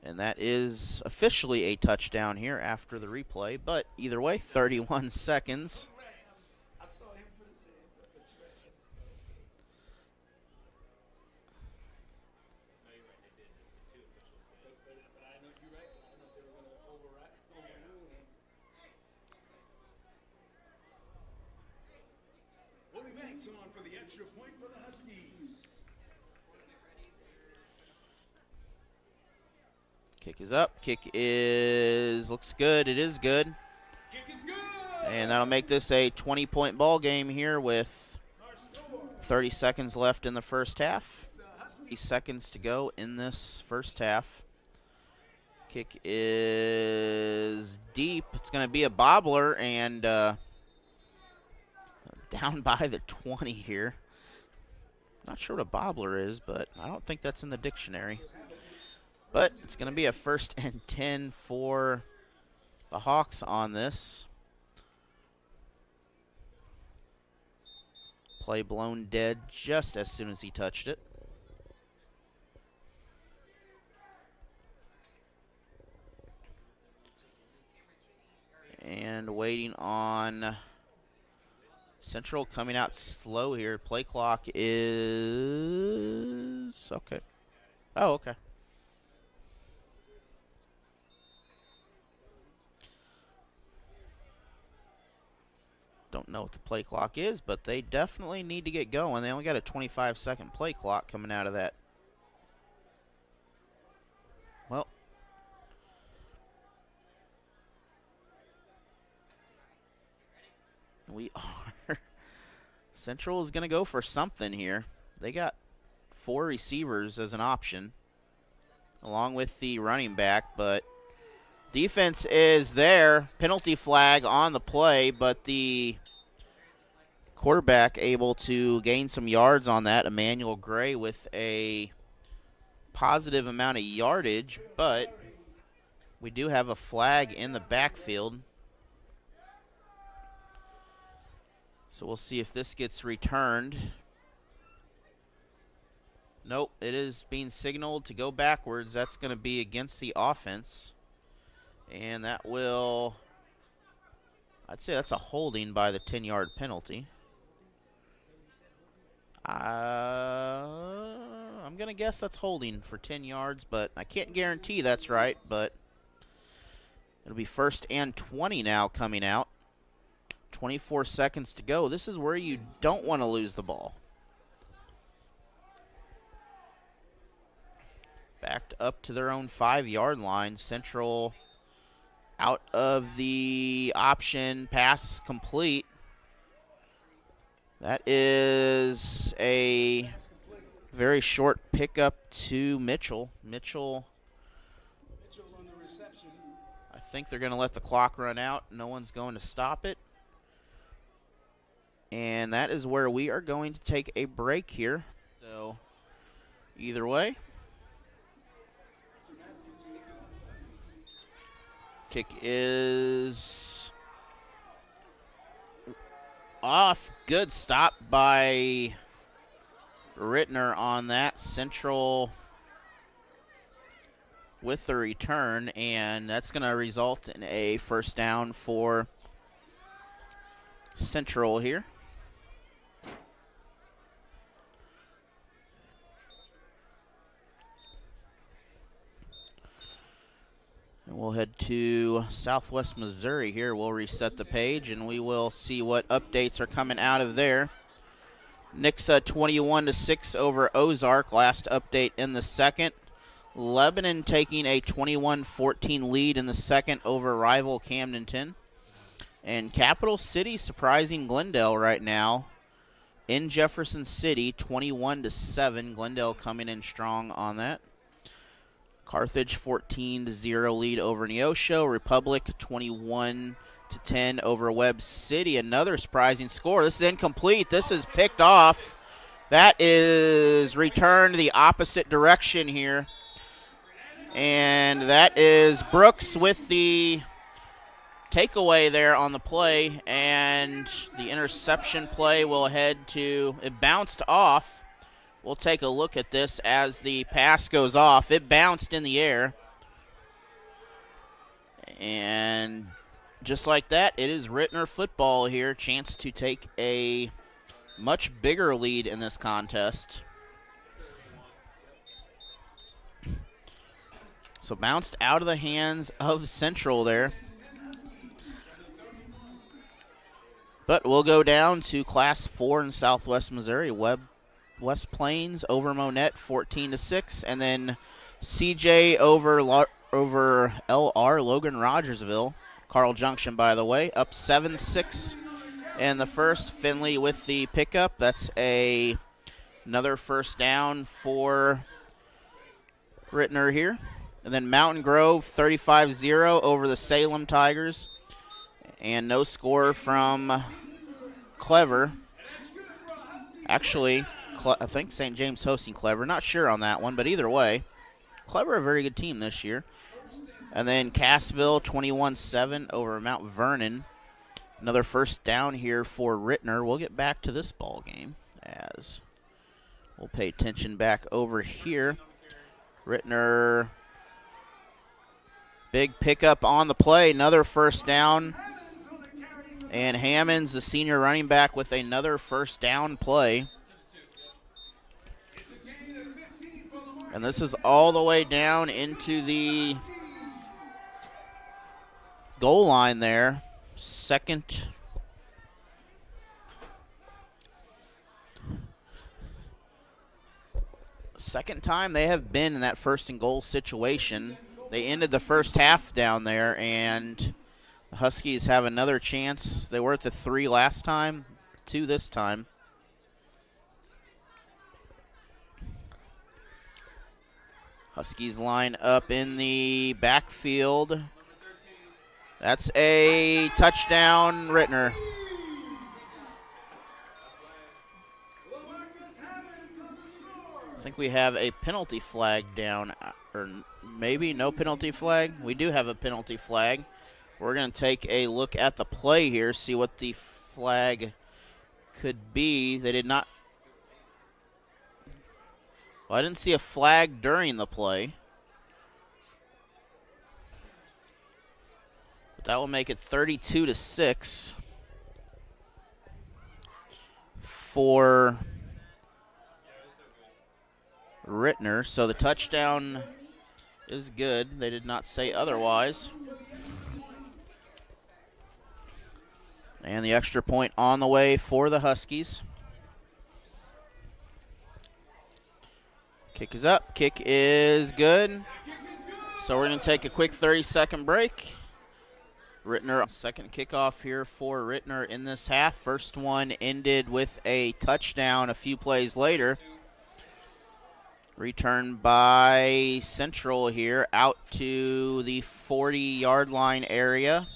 And that is officially a touchdown here after the replay. But either way, 31 seconds. I saw him put his hands up at you. No, you're right. They did. The 2 officials did. But I know you're right. I don't know if they were going to overrule him. Willie Banks on for the extra point for the Huskies. Kick is up. Kick looks good. It is good. Kick is good. And that'll make this a 20-point ball game here with 30 seconds left in the first half. 30 seconds to go in this first half. Kick is deep. It's going to be a bobbler, and down by the 20 here. Not sure what a bobbler is, but I don't think that's in the dictionary. But it's going to be a 1st and 10 for the Hawks on this. Play blown dead just as soon as he touched it. And waiting on Central coming out slow here. Play clock is okay. Oh, okay. Don't know what the play clock is, but they definitely need to get going. They only got a 25-second play clock coming out of that. Well, we are. Central is going to go for something here. They got 4 receivers as an option, along with the running back, but defense is there. Penalty flag on the play, but the quarterback able to gain some yards on that. Emmanuel Gray with a positive amount of yardage, but we do have a flag in the backfield. So we'll see if this gets returned. Nope, it is being signaled to go backwards. That's going to be against the offense. And that will, I'd say that's a holding by the 10-yard penalty. I'm going to guess that's holding for 10 yards, but I can't guarantee that's right. But It'll be 1st and 20 now coming out. 24 seconds to go. This is where you don't want to lose the ball. Backed up to their own 5-yard line. Central out of the option. Pass complete. That is a very short pickup to Mitchell. Mitchell on the reception. I think they're going to let the clock run out. No one's going to stop it. And that is where we are going to take a break here. So, either way. Kick is off. Good stop by Ritenour on that. Central with the return, and that's going to result in a 1st down for Central here. And we'll head to Southwest Missouri here. We'll reset the page, and we will see what updates are coming out of there. Nixa 21-6 over Ozark. Last update in the second. Lebanon taking a 21-14 lead in the second over rival Camdenton. And Capital City surprising Glendale right now in Jefferson City, 21-7. Glendale coming in strong on that. Carthage 14-0 lead over Neosho. Republic 21-10 over Webb City. Another surprising score. This is incomplete. This is picked off. That is returned the opposite direction here. And that is Brooks with the takeaway there on the play. And the interception play will head to, it bounced off. We'll take a look at this as the pass goes off. It bounced in the air. And just like that, it is Ritenour football here. Chance to take a much bigger lead in this contest. So bounced out of the hands of Central there. But we'll go down to Class 4 in Southwest Missouri. West Plains over Monette 14-6, and then CJ over LR Logan Rogersville. Carl Junction, by the way, up 7-6 in the first. Finley with the pickup. That's another 1st down for Ritenour here. And then Mountain Grove 35-0 over the Salem Tigers, and no score from Clever. Actually, I think St. James hosting Clever. Not sure on that one, but either way, Clever a very good team this year. And then Cassville 21-7 over Mount Vernon. Another 1st down here for Ritenour. We'll get back to this ball game as we'll pay attention back over here. Ritenour, big pickup on the play. Another 1st down. And Hammonds, the senior running back, with another 1st down play. And this is all the way down into the goal line there. Second time they have been in that 1st and goal situation. They ended the first half down there, and the Huskies have another chance. They were at the 3 last time, 2 this time. Huskies line up in the backfield. That's a touchdown, Ritenour. I think we have a penalty flag down, or maybe no penalty flag. We do have a penalty flag. We're going to take a look at the play here, see what the flag could be. They did not. Well, I didn't see a flag during the play. But that will make it 32-6 for Ritenour. So the touchdown is good. They did not say otherwise. And the extra point on the way for the Huskies. Kick is up. Kick is good. So we're going to take a quick 30-second break. Ritenour, second kickoff here for Ritenour in this half. First one ended with a touchdown a few plays later. Return by Central here out to the 40-yard line area.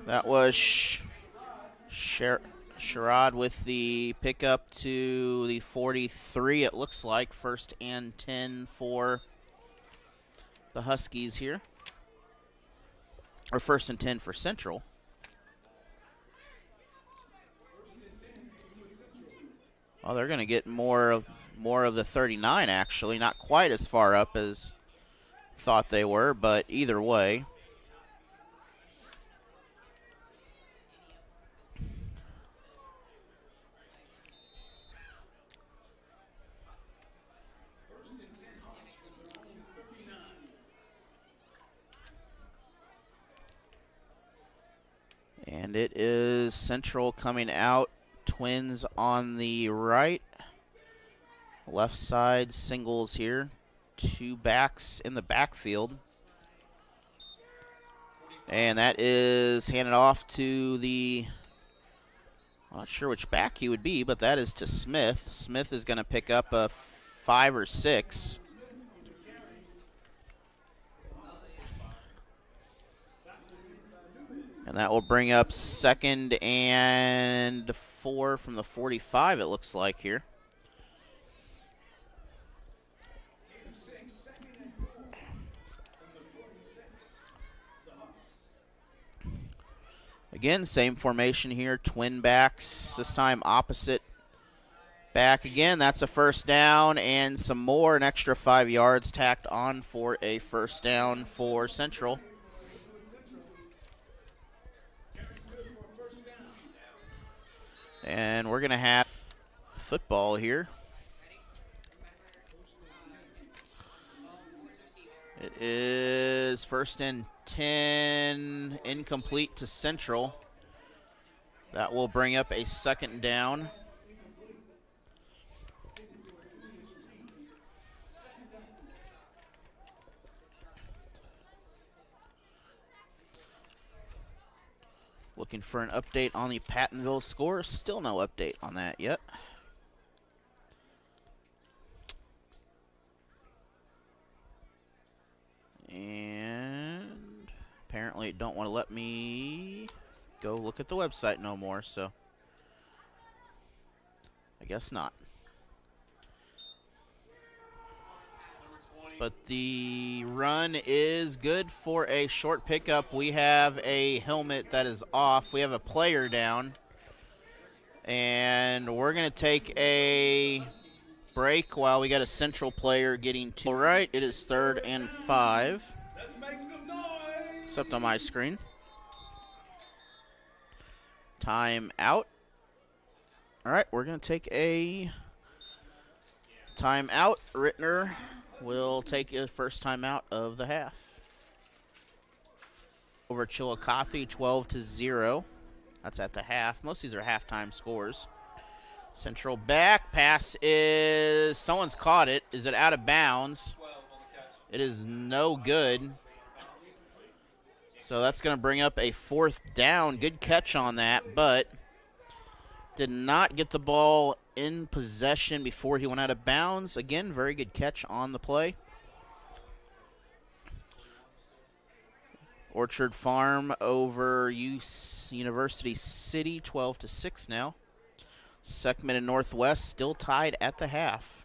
That was Sherrod with the pickup to the 43, it looks like. First and 10 for the Huskies here. Or first and 10 for Central. Well, they're going to get more of the 39, actually. Not quite as far up as thought they were, but either way. And it is Central coming out. Twins on the right. Left side singles here. Two backs in the backfield. And that is handed off to the, I'm not sure which back he would be, but that is to Smith. Smith is going to pick up a 5 or 6. And that will bring up 2nd and 4 from the 45, it looks like here. Again, same formation here, twin backs, this time opposite back again. That's a first down and some more, an extra 5 yards tacked on for a first down for Central. And we're going to have football here. It is first and 10, incomplete to Central. That will bring up a second down. Looking for an update on the Pattonville score. Still no update on that yet. And apparently it don't want to let me go look at the website no more, so I guess not. But the run is good for a short pickup. We have a helmet that is off. We have a player down. And we're going to take a break while we got a Central player getting to. All right, it is 3rd and 5. Let's make some noise. Except on my screen. Time out. All right, we're going to take a time out. Ritenour will take his first time out of the half. Over Chillicothe, 12-0. That's at the half. Most of these are halftime scores. Central back. Pass is, someone's caught it. Is it out of bounds? It is no good. So that's going to bring up a 4th down. Good catch on that, but did not get the ball in possession before he went out of bounds. Again, very good catch on the play. Orchard Farm over University City, 12-6 now. Seckman and Northwest still tied at the half.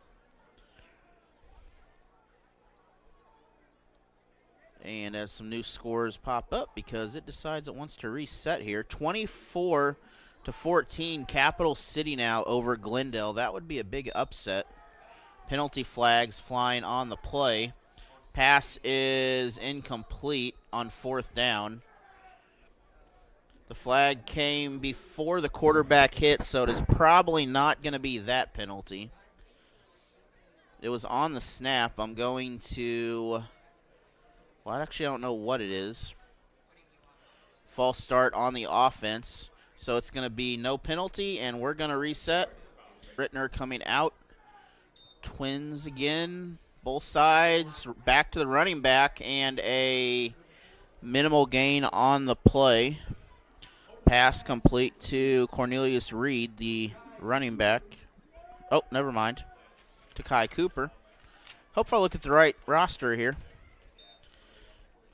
And as some new scores pop up because it decides it wants to reset here. 24-14, Capital City now over Glendale. That would be a big upset. Penalty flags flying on the play. Pass is incomplete on 4th down. The flag came before the quarterback hit, so it is probably not going to be that penalty. It was on the snap. I'm going to, well, actually I don't know what it is. false start on the offense. So it's going to be no penalty, and we're going to reset. Ritenour coming out. Twins again. Both sides. Back to the running back, and a minimal gain on the play. Pass complete to Cornelius Reed, the running back. Oh, never mind. To Kai Cooper. Hope I look at the right roster here.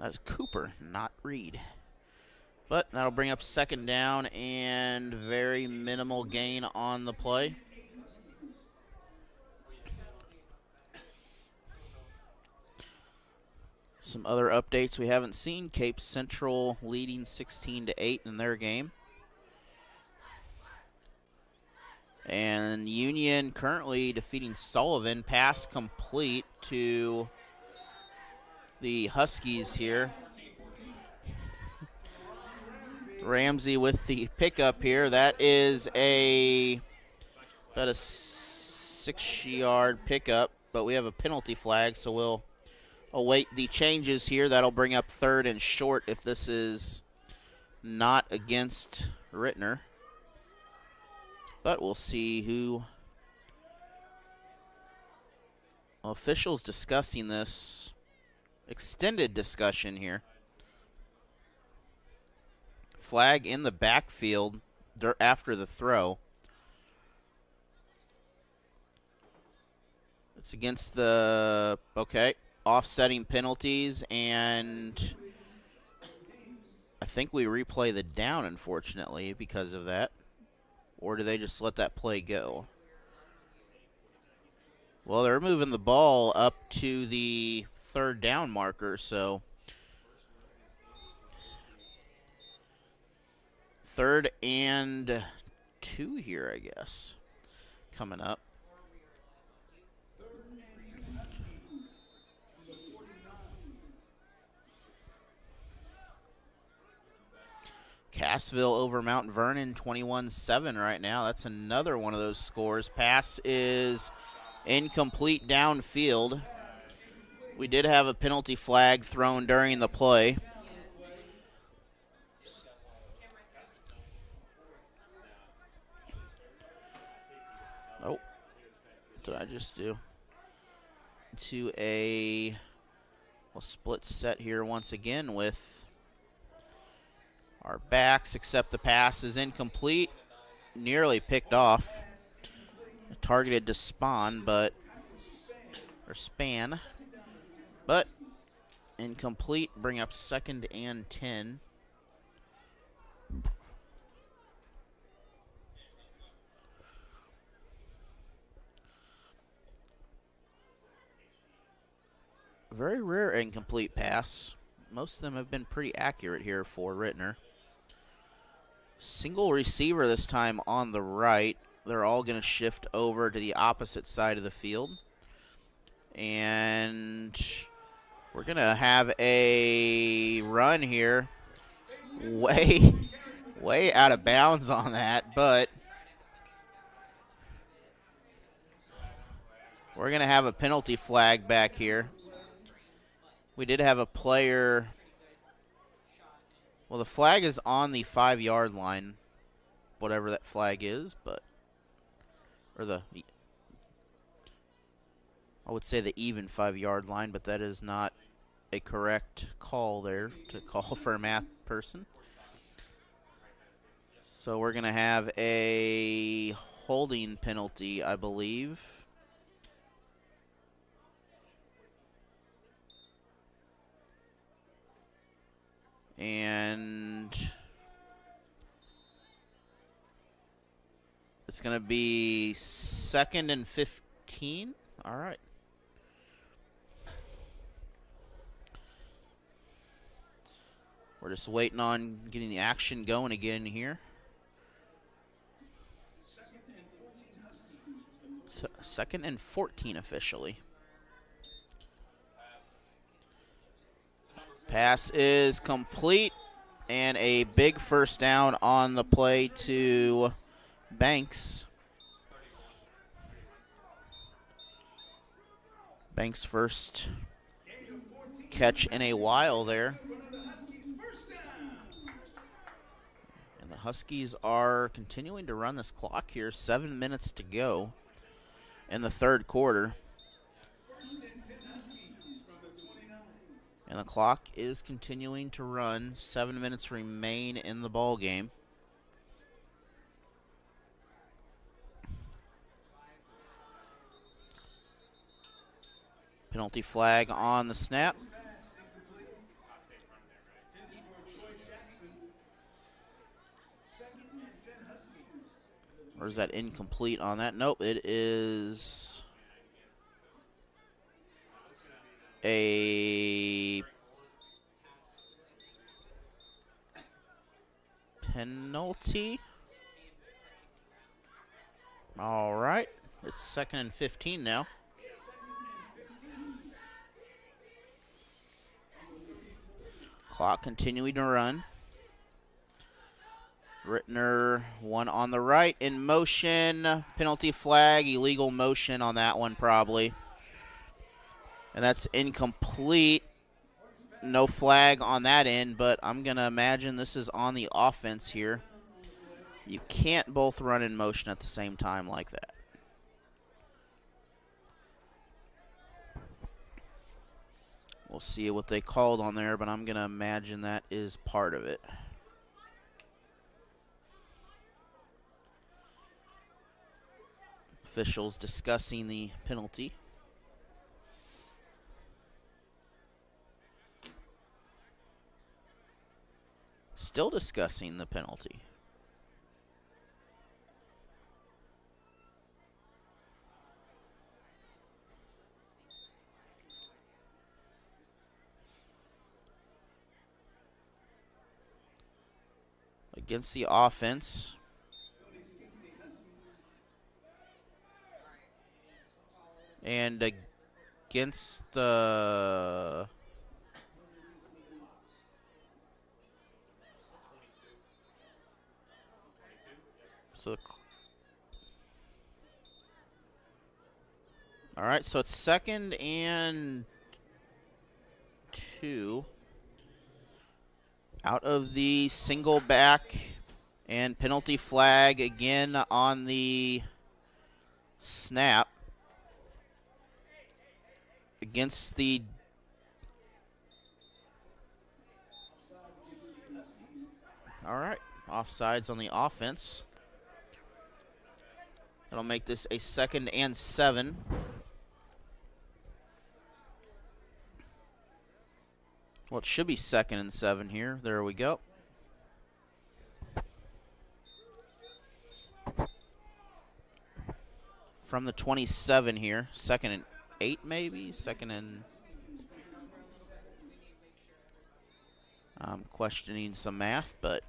That's Cooper, not Reed. But that'll bring up second down and very minimal gain on the play. Some other updates we haven't seen. Cape Central leading 16-8 in their game. And Union currently defeating Sullivan. Pass complete to the Huskies here. Ramsey with the pickup here. That is about a 6-yard pickup, but we have a penalty flag, so we'll await the changes here. That'll bring up third and short if this is not against Ritenour. But we'll see who. Officials discussing this. Extended discussion here. Flag in the backfield after the throw. It's against the, offsetting penalties, and I think we replay the down, unfortunately, because of that. Or do they just let that play go? Well, they're moving the ball up to the third down marker, so 3rd and 2 here, I guess, coming up. Cassville over Mount Vernon, 21-7 right now. That's another one of those scores. Pass is incomplete downfield. We did have a penalty flag thrown during the play. Oh, what did I just do? To a split set here once again with our backs, except the pass is incomplete. Nearly picked off. Targeted to Span, but incomplete. Bring up 2nd and 10. Very rare incomplete pass. Most of them have been pretty accurate here for Ritenour. Single receiver this time on the right. They're all going to shift over to the opposite side of the field. And we're going to have a run here. Way out of bounds on that, but we're going to have a penalty flag back here. We did have a player. Well, the flag is on the 5-yard line, whatever that flag is, I would say the even 5-yard line, but that is not a correct call there to call for a math person. So we're going to have a holding penalty, I believe. And it's going to be 2nd and 15. All right. We're just waiting on getting the action going again here. 2nd and 14 officially. Pass is complete, and a big first down on the play to Banks. Banks' first catch in a while there. Huskies are continuing to run this clock here. 7 minutes to go in the third quarter. And the clock is continuing to run. 7 minutes remain in the ball game. Penalty flag on the snap. Or is that incomplete on that? Nope, it is a penalty. All right, it's 2nd and 15 now. Clock continuing to run. Ritenour, one on the right, in motion. Penalty flag, illegal motion on that one probably. And that's incomplete. No flag on that end, but I'm going to imagine this is on the offense here. You can't both run in motion at the same time like that. We'll see what they called on there, but I'm going to imagine that is part of it. Officials discussing the penalty. Still discussing the penalty. Against the offense. And against the all right, so it's 2nd and 2. Out of the single back and penalty flag again on the snap. Against the all right, offsides on the offense. That'll make this a 2nd and 7. Well, it should be 2nd and 7 here. There we go. From the 27 here, 2nd and 8 maybe, 2nd and... I'm questioning some math, but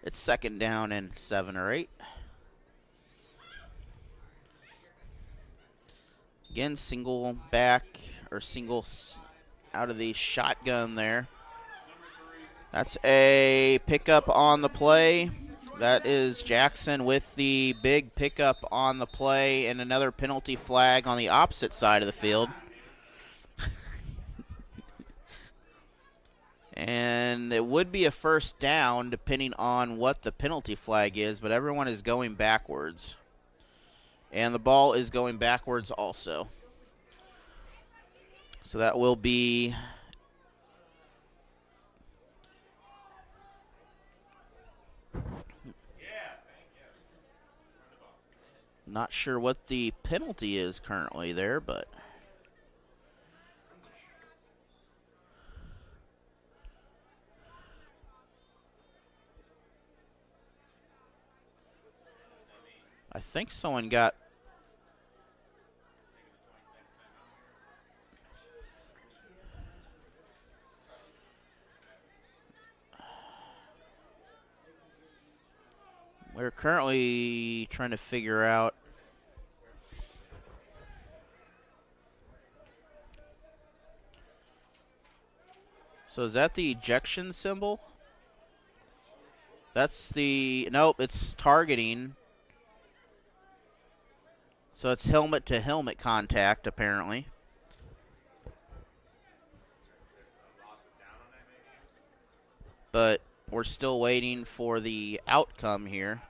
it's 2nd down and 7 or 8. Again, single back or single out of the shotgun there. That's a pickup on the play. That is Jackson with the big pickup on the play, and another penalty flag on the opposite side of the field. And it would be a first down depending on what the penalty flag is, but everyone is going backwards. And the ball is going backwards also. So that will be not sure what the penalty is currently there, but I think someone got we're currently trying to figure out so is that the ejection symbol? That's the nope, it's targeting. So it's helmet to helmet contact apparently. But we're still waiting for the outcome here.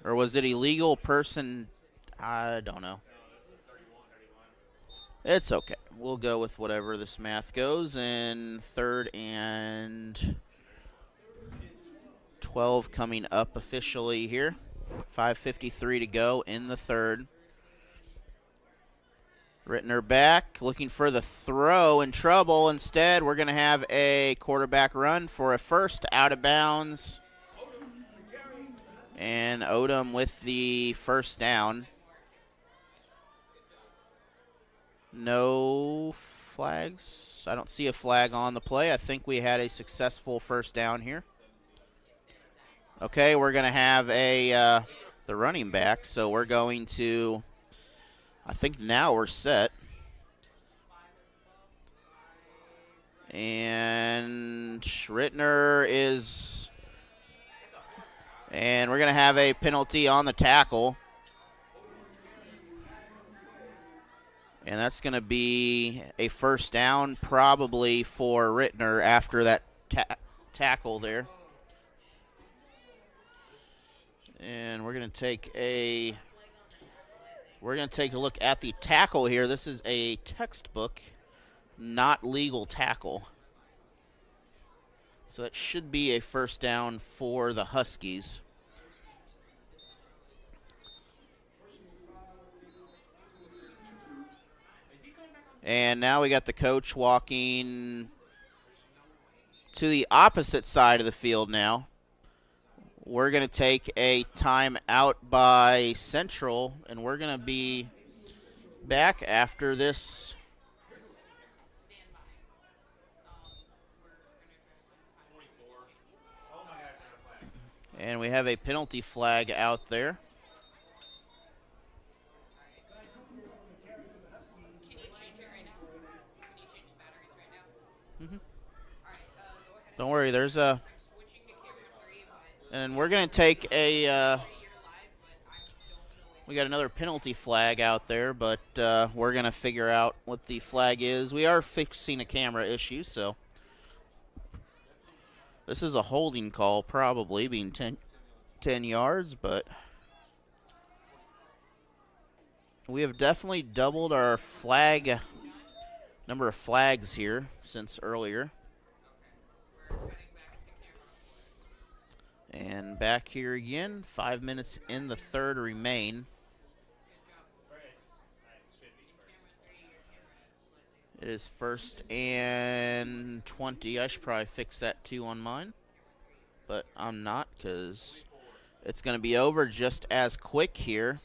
Or was it illegal person? I don't know. It's okay. We'll go with whatever this math goes. And 3rd and 12 coming up officially here. 5:53 to go in the 3rd. Ritenour back, looking for the throw, in trouble. Instead, we're going to have a quarterback run for a first, out of bounds. And Odom with the first down. No flags. I don't see a flag on the play. I think we had a successful first down here. Okay, we're going to have the running back, so we're going to, I think now we're set. And Ritenour is, and we're going to have a penalty on the tackle. And that's going to be a first down probably for Ritenour after that tackle there. And we're going to take a look at the tackle here. This is a textbook, not legal tackle. So that should be a first down for the Huskies. And now we got the coach walking to the opposite side of the field now. We're going to take a timeout by Central, and we're going to be back after this. And we have a penalty flag out there. Don't worry, there's a... And we're going to take a... we got another penalty flag out there, but we're going to figure out what the flag is. We are fixing a camera issue, so... This is a holding call, probably, being 10 yards, but... We have definitely doubled our flag... number of flags here since earlier. And back here again, 5 minutes in the 3rd remain. It is 1st and 20. I should probably fix that too on mine, but I'm not because it's going to be over just as quick here.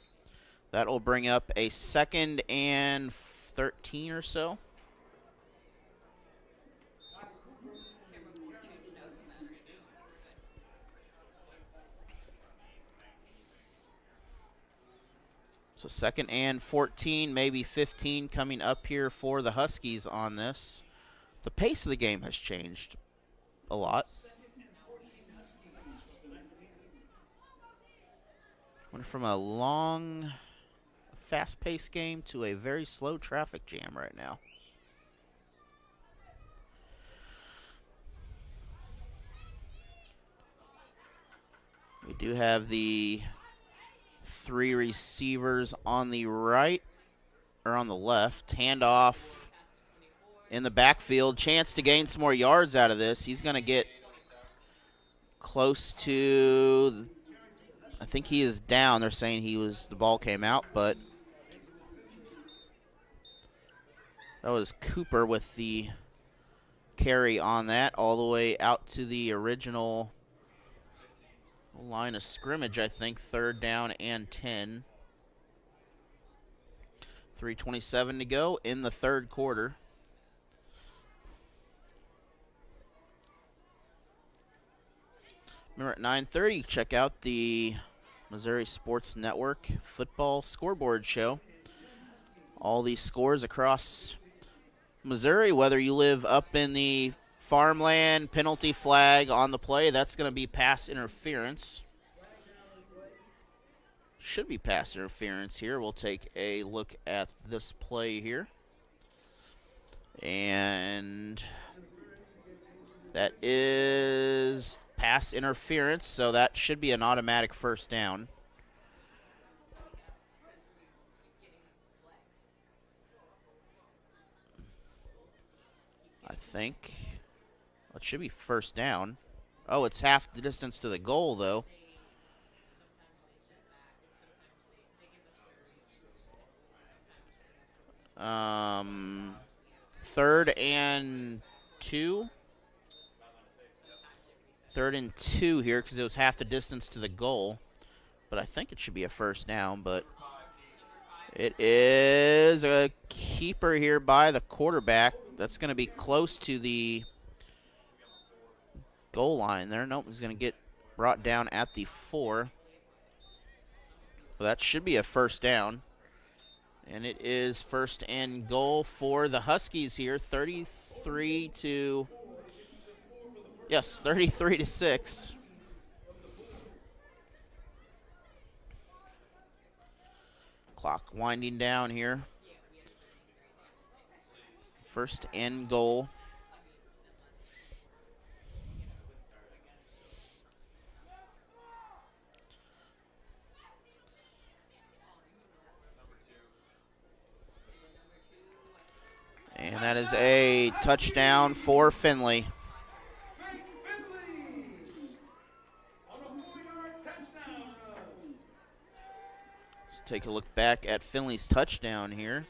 That will bring up a 2nd and 13 or so. So 2nd and 14, maybe 15 coming up here for the Huskies on this. The pace of the game has changed a lot. Went from a long, fast-paced game to a very slow traffic jam right now. We do have the 3 receivers on the right, or on the left. Handoff in the backfield. Chance to gain some more yards out of this. He's going to get close to, I think he is down. They're saying the ball came out, but that was Cooper with the carry on that, all the way out to the original line of scrimmage, I think. 3rd down and 10. 3:27 to go in the 3rd quarter. Remember, at 9:30, check out the Missouri Sports Network football scoreboard show. All these scores across Missouri, whether you live up in the farmland, penalty flag on the play, that's going to be pass interference. Should be pass interference here. We'll take a look at this play here. And That is pass interference, so that should be an automatic first down. I think. It should be first down. Oh, it's half the distance to the goal, though. Third and 2. Third and 2 here because it was half the distance to the goal. But I think it should be a first down, but it is a keeper here by the quarterback. That's going to be close to the goal line there. Nope, he's going to get brought down at the 4. Well, that should be a first down. And it is first and goal for the Huskies here, 33 to 6. Clock winding down here. First and goal. And that is a touchdown for Finley. Let's take a look back at Finley's touchdown here.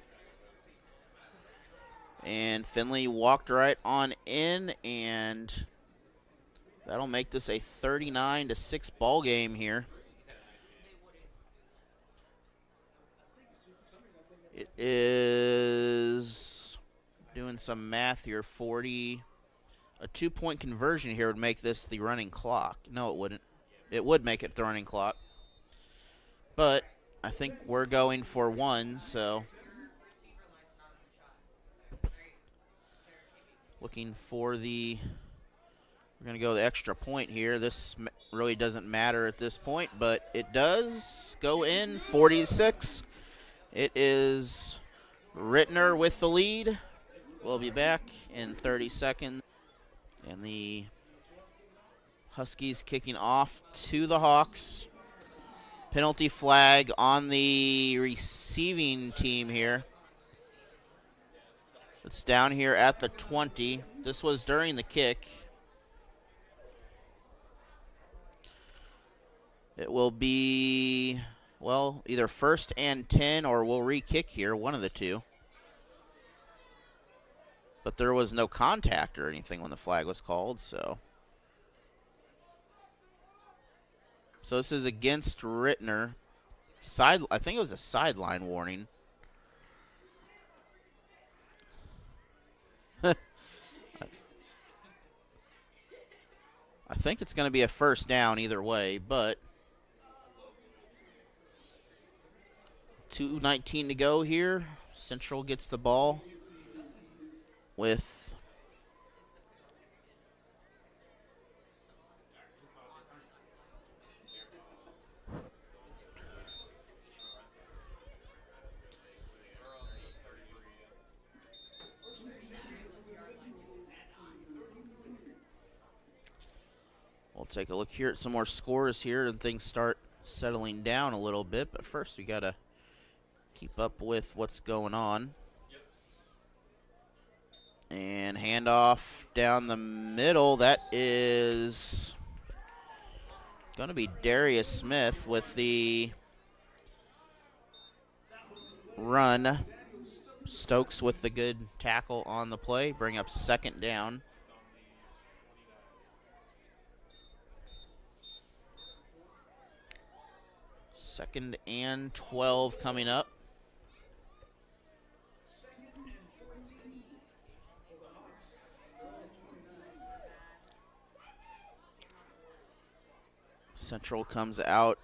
And Finley walked right on in, and that'll make this a 39-6 ball game here. It is, doing some math here, 40. A 2-point conversion here would make this the running clock. No, it wouldn't. It would make it the running clock. But I think we're going for 1, so looking for the, we're going to go the extra point here. This really doesn't matter at this point, but it does go in, 46. It is Ritenour with the lead. We'll be back in 30 seconds. And the Huskies kicking off to the Hawks. Penalty flag on the receiving team here. It's down here at the 20. This was during the kick. It will be, well, either first and 10 or we'll re-kick here, one of the two. But there was no contact or anything when the flag was called, so. So this is against Ritenour. I think it was a sideline warning. I think it's going to be a first down either way, but 2:19 to go here. Central gets the ball with we'll take a look here at some more scores here and things start settling down a little bit, but first we got to keep up with what's going on. And handoff down the middle. That is going to be Darius Smith with the run. Stokes with the good tackle on the play. Bring up second down. Second and 12 coming up. Central comes out.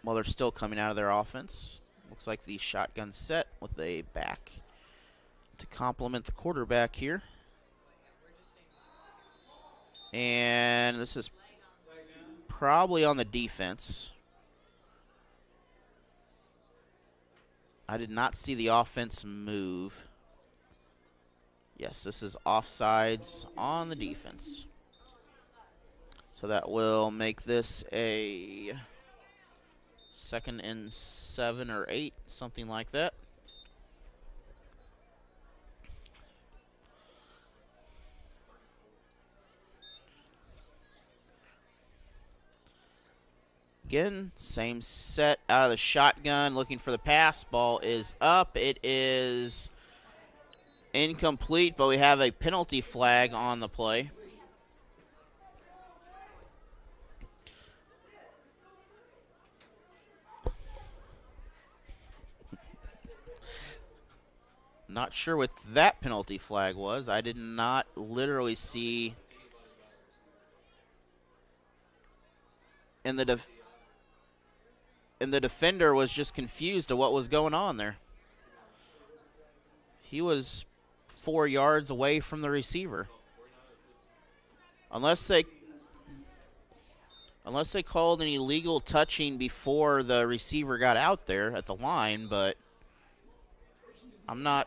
Well, they're still coming out of their offense. Looks like the shotgun set with a back to complement the quarterback here. And this is probably on the defense. I did not see the offense move. Yes, this is offsides on the defense. So that will make this a 2nd and 7 or 8, something like that. Again, same set out of the shotgun, looking for the pass. Ball is up. It is incomplete, but we have a penalty flag on the play. Not sure what that penalty flag was. I did not literally see. And the defender was just confused of what was going on there. He was 4 yards away from the receiver. Unless they called an illegal touching before the receiver got out there at the line, but I don't know.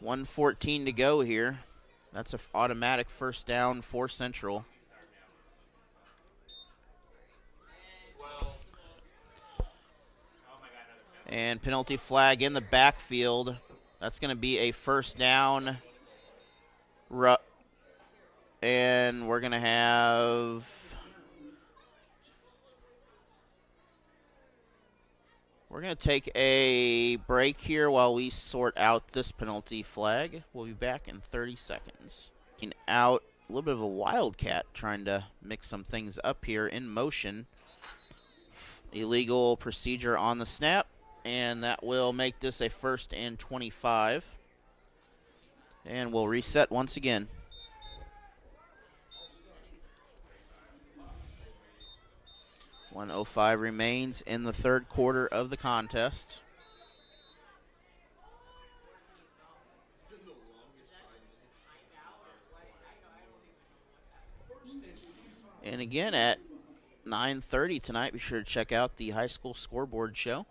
1:14 to go here. That's an automatic first down for Central. And penalty flag in the backfield. That's going to be a first down. And we're going to have... We're going to take a break here while we sort out this penalty flag. We'll be back in 30 seconds. Out a little bit of a wildcat, trying to mix some things up here in motion. Illegal procedure on the snap, and that will make this a 1st and 25. And we'll reset once again. .105 remains in the 3rd quarter of the contest. And again, at 9:30 tonight, be sure to check out the high school scoreboard show.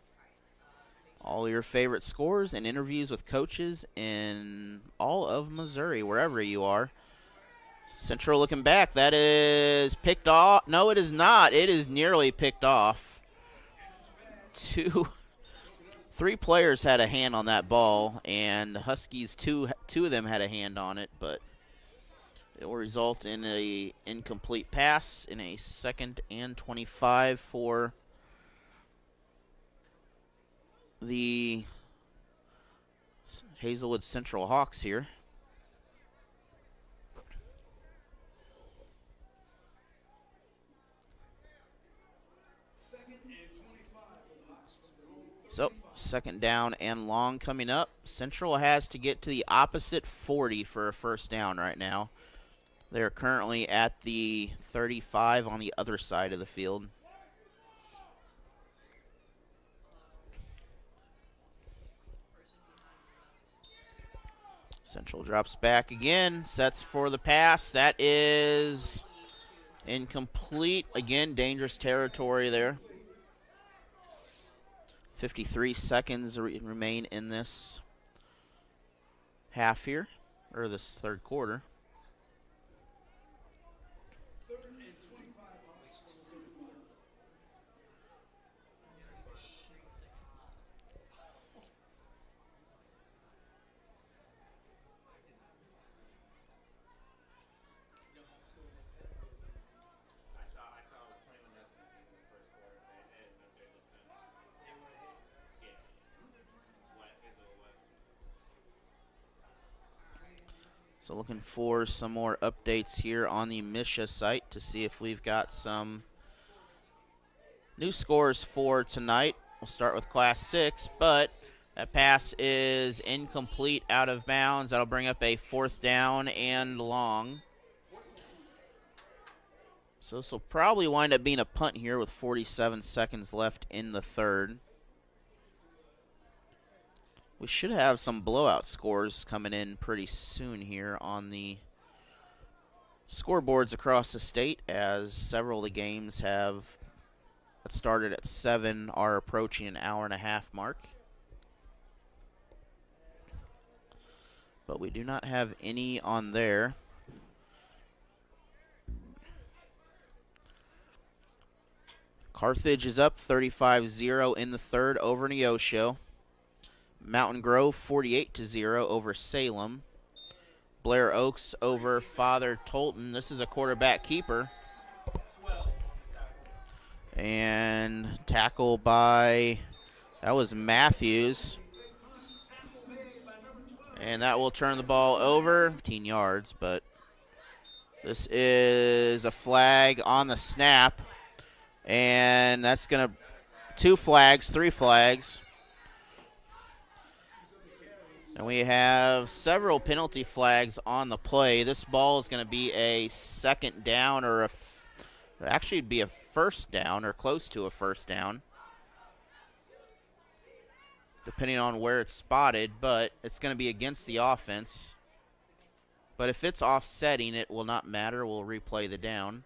All your favorite scores and interviews with coaches in all of Missouri, wherever you are. Central looking back. That is picked off. No, it is not. It is nearly picked off. 3 players had a hand on that ball, and Huskies, two of them had a hand on it, but it will result in a incomplete pass in a 2nd and 25 for the Hazelwood Central Hawks here. So, 2nd down and long coming up. Central has to get to the opposite 40 for a first down right now. They're currently at the 35 on the other side of the field. Central drops back again, sets for the pass. That is incomplete. Again, dangerous territory there. 53 seconds remain in this half here, or this 3rd quarter. So looking for some more updates here on the MSHSAA site to see if we've got some new scores for tonight. We'll start with Class 6, but that pass is incomplete, out of bounds. That'll bring up a 4th down and long. So this will probably wind up being a punt here with 47 seconds left in the 3rd. We should have some blowout scores coming in pretty soon here on the scoreboards across the state, as several of the games that started at 7 are approaching an hour-and-a-half mark. but we do not have any on there. Carthage is up 35-0 in the third over Neosho. Mountain Grove 48-0 over Salem. Blair Oaks over Father Tolton. This is a quarterback keeper. And tackle by, that was Matthews. And that will turn the ball over 15 yards, but this is a flag on the snap. And that's going to, 2 flags, 3 flags. And we have several penalty flags on the play. This ball is going to be a second down, or actually it'd be a first down or close to a first down, depending on where it's spotted, but it's going to be against the offense. But if it's offsetting, it will not matter. We'll replay the down.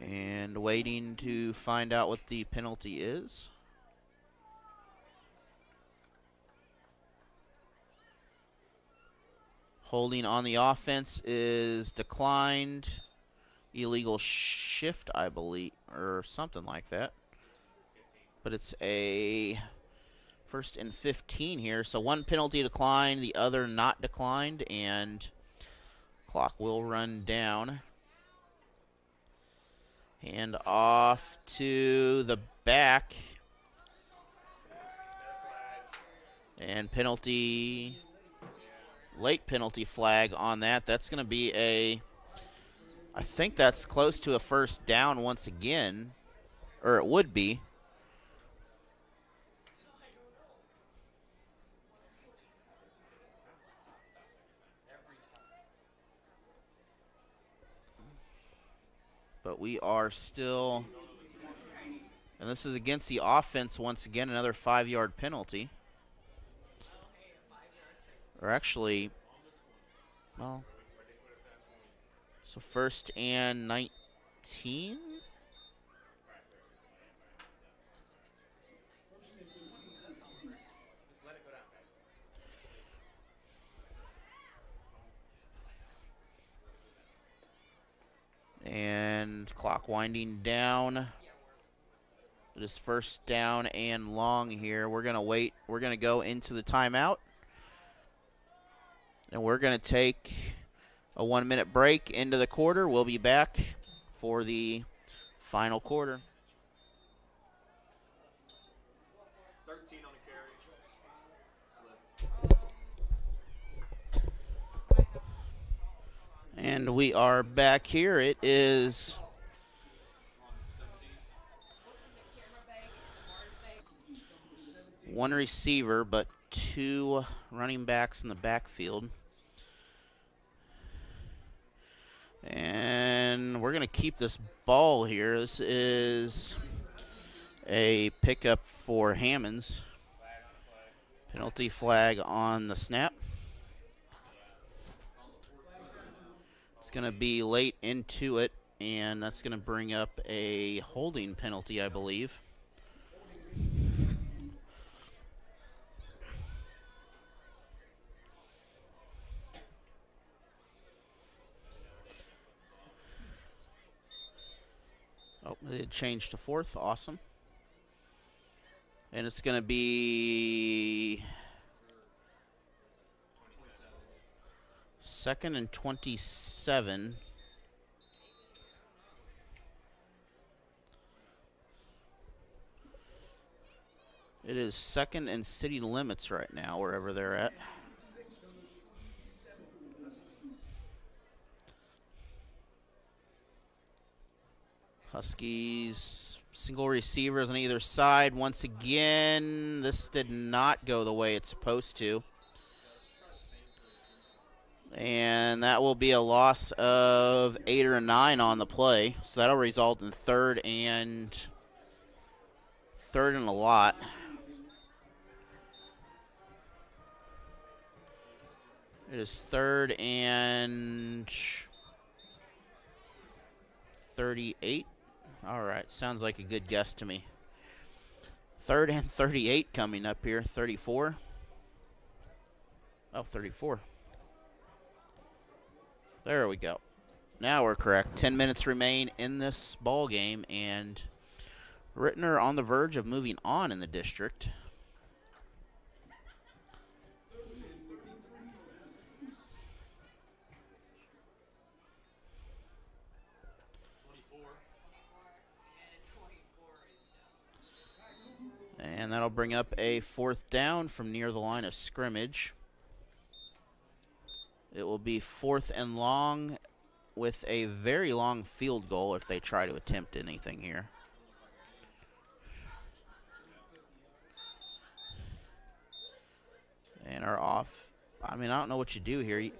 And waiting to find out what the penalty is. Holding on the offense is declined. Illegal shift, I believe, or something like that. But it's a 1st and 15 here. So one penalty declined, the other not declined, and clock will run down. Hand off to the back. And penalty, late penalty flag on that. That's going to be a, I think that's close to a first down once again, or it would be. But we are still, and this is against the offense once again, another 5-yard penalty. Or actually, well, so 1st and 19. And clock winding down. It is 1st down and long here. We're going to wait. We're going to go into the timeout. And we're going to take a 1-minute break into the quarter. We'll be back for the final quarter. 13 on the carry. And we are back here. It is one receiver, but 2 running backs in the backfield. And we're going to keep this ball here. This is a pickup for Hammonds. Penalty flag on the snap. It's going to be late into it, and that's going to bring up a holding penalty, I believe. Oh, it changed to 4th. Awesome. And it's going to be 2nd and 27. It is 2nd and city limits right now, wherever they're at. Huskies, single receivers on either side. Once again, this did not go the way it's supposed to. And that will be a loss of 8 or 9 on the play. So that'll result in 3rd and a lot. It is 3rd and 38. All right, sounds like a good guess to me. 3rd and 38 coming up here. 34. Oh, 34. There we go. Now we're correct. 10 minutes remain in this ball game, and Ritenour on the verge of moving on in the district. And that'll bring up a 4th down from near the line of scrimmage. It will be 4th and long with a very long field goal if they try to attempt anything here. And are off. I mean, I don't know what you do here.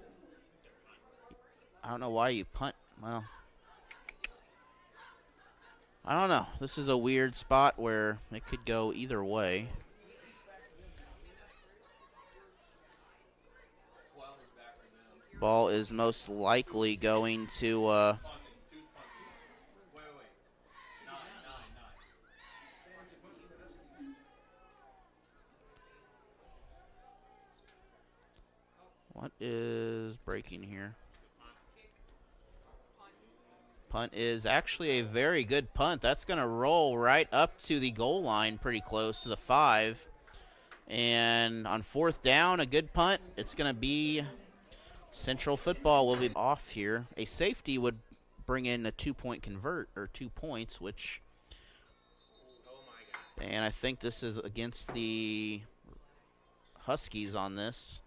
I don't know why you punt. Well, I don't know. This is a weird spot where it could go either way. Ball is most likely going to what is breaking here? Punt is actually a very good punt. That's going to roll right up to the goal line pretty close to the 5. And on 4th down, a good punt. It's going to be Central football will be off here. A safety would bring in a 2-point convert, or 2 points, which, and I think this is against the Huskies on this.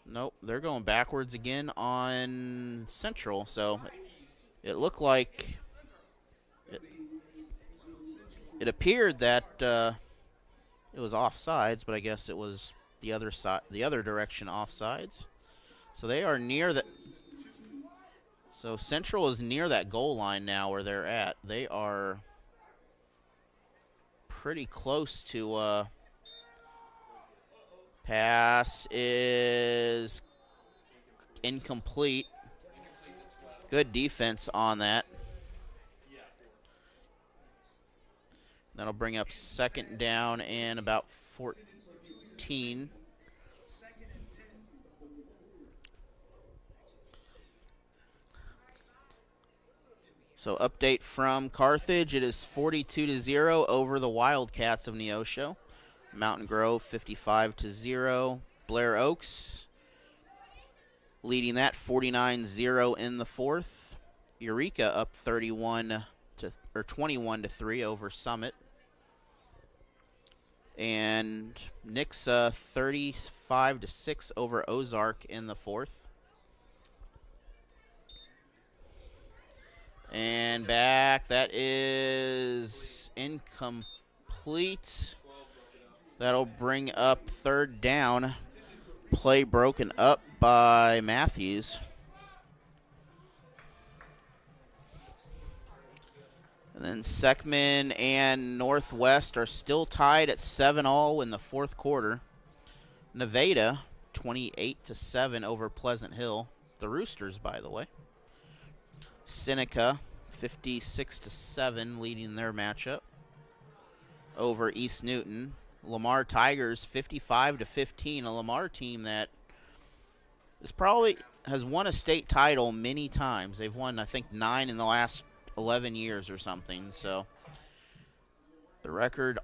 Nope, they're going backwards again on Central, so it looked like it appeared that it was offsides, but I guess it was the other side, the other direction offsides. So they are near the. So Central is near that goal line now where they're at. They are pretty close to. Pass is incomplete. Good defense on that. That'll bring up 2nd down and about 14. So update from Carthage. It is 42-0 over the Wildcats of Neosho. Mountain Grove 55-0. Blair Oaks leading that 49-0 in the 4th. Eureka up 21-3 over Summit. And Nixa 35-6 over Ozark in the 4th. And back, that is incomplete. That'll bring up 3rd down. Play broken up by Matthews. And then Seckman and Northwest are still tied at 7-all in the 4th quarter. Nevada 28-7 over Pleasant Hill. The Roosters, by the way. Seneca 56-7 leading their matchup over East Newton. Lamar Tigers 55-15, a Lamar team that is probably has won a state title many times. They've won, I think, 9 in the last 11 years or something. So the record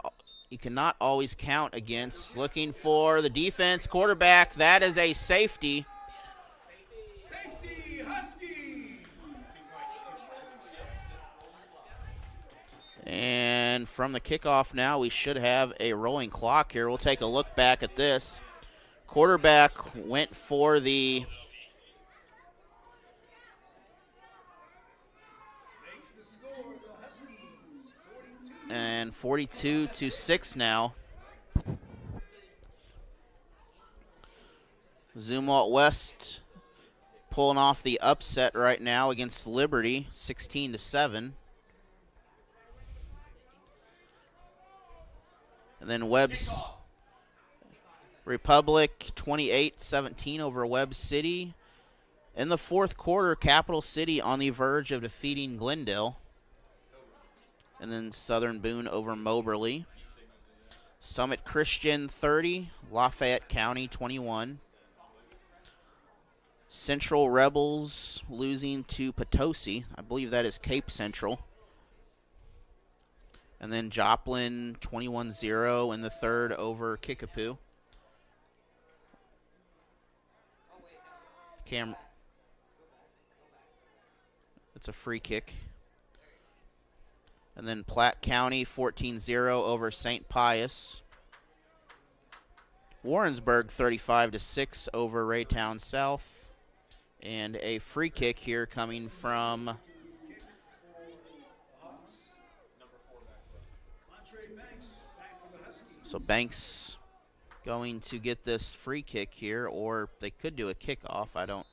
you cannot always count against. Looking for the defense, quarterback. That is a safety. And from the kickoff now, we should have a rolling clock here. We'll take a look back at this. Quarterback went for the and 42-6 now. Zumwalt West pulling off the upset right now against Liberty, 16-7. And then Webb's Republic 28-17 over Webb City. In the 4th quarter, Capital City on the verge of defeating Glendale And then Southern Boone over Moberly. Summit Christian 30, Lafayette County 21. Central Rebels losing to Potosi. I believe that is Cape Central. And then Joplin 21-0 in the third over Kickapoo. It's a free kick. And then Platte County 14-0 over St. Pius. Warrensburg 35-6 over Raytown South. And a free kick here coming from so Banks going to get this free kick here, or they could do a kickoff. I don't.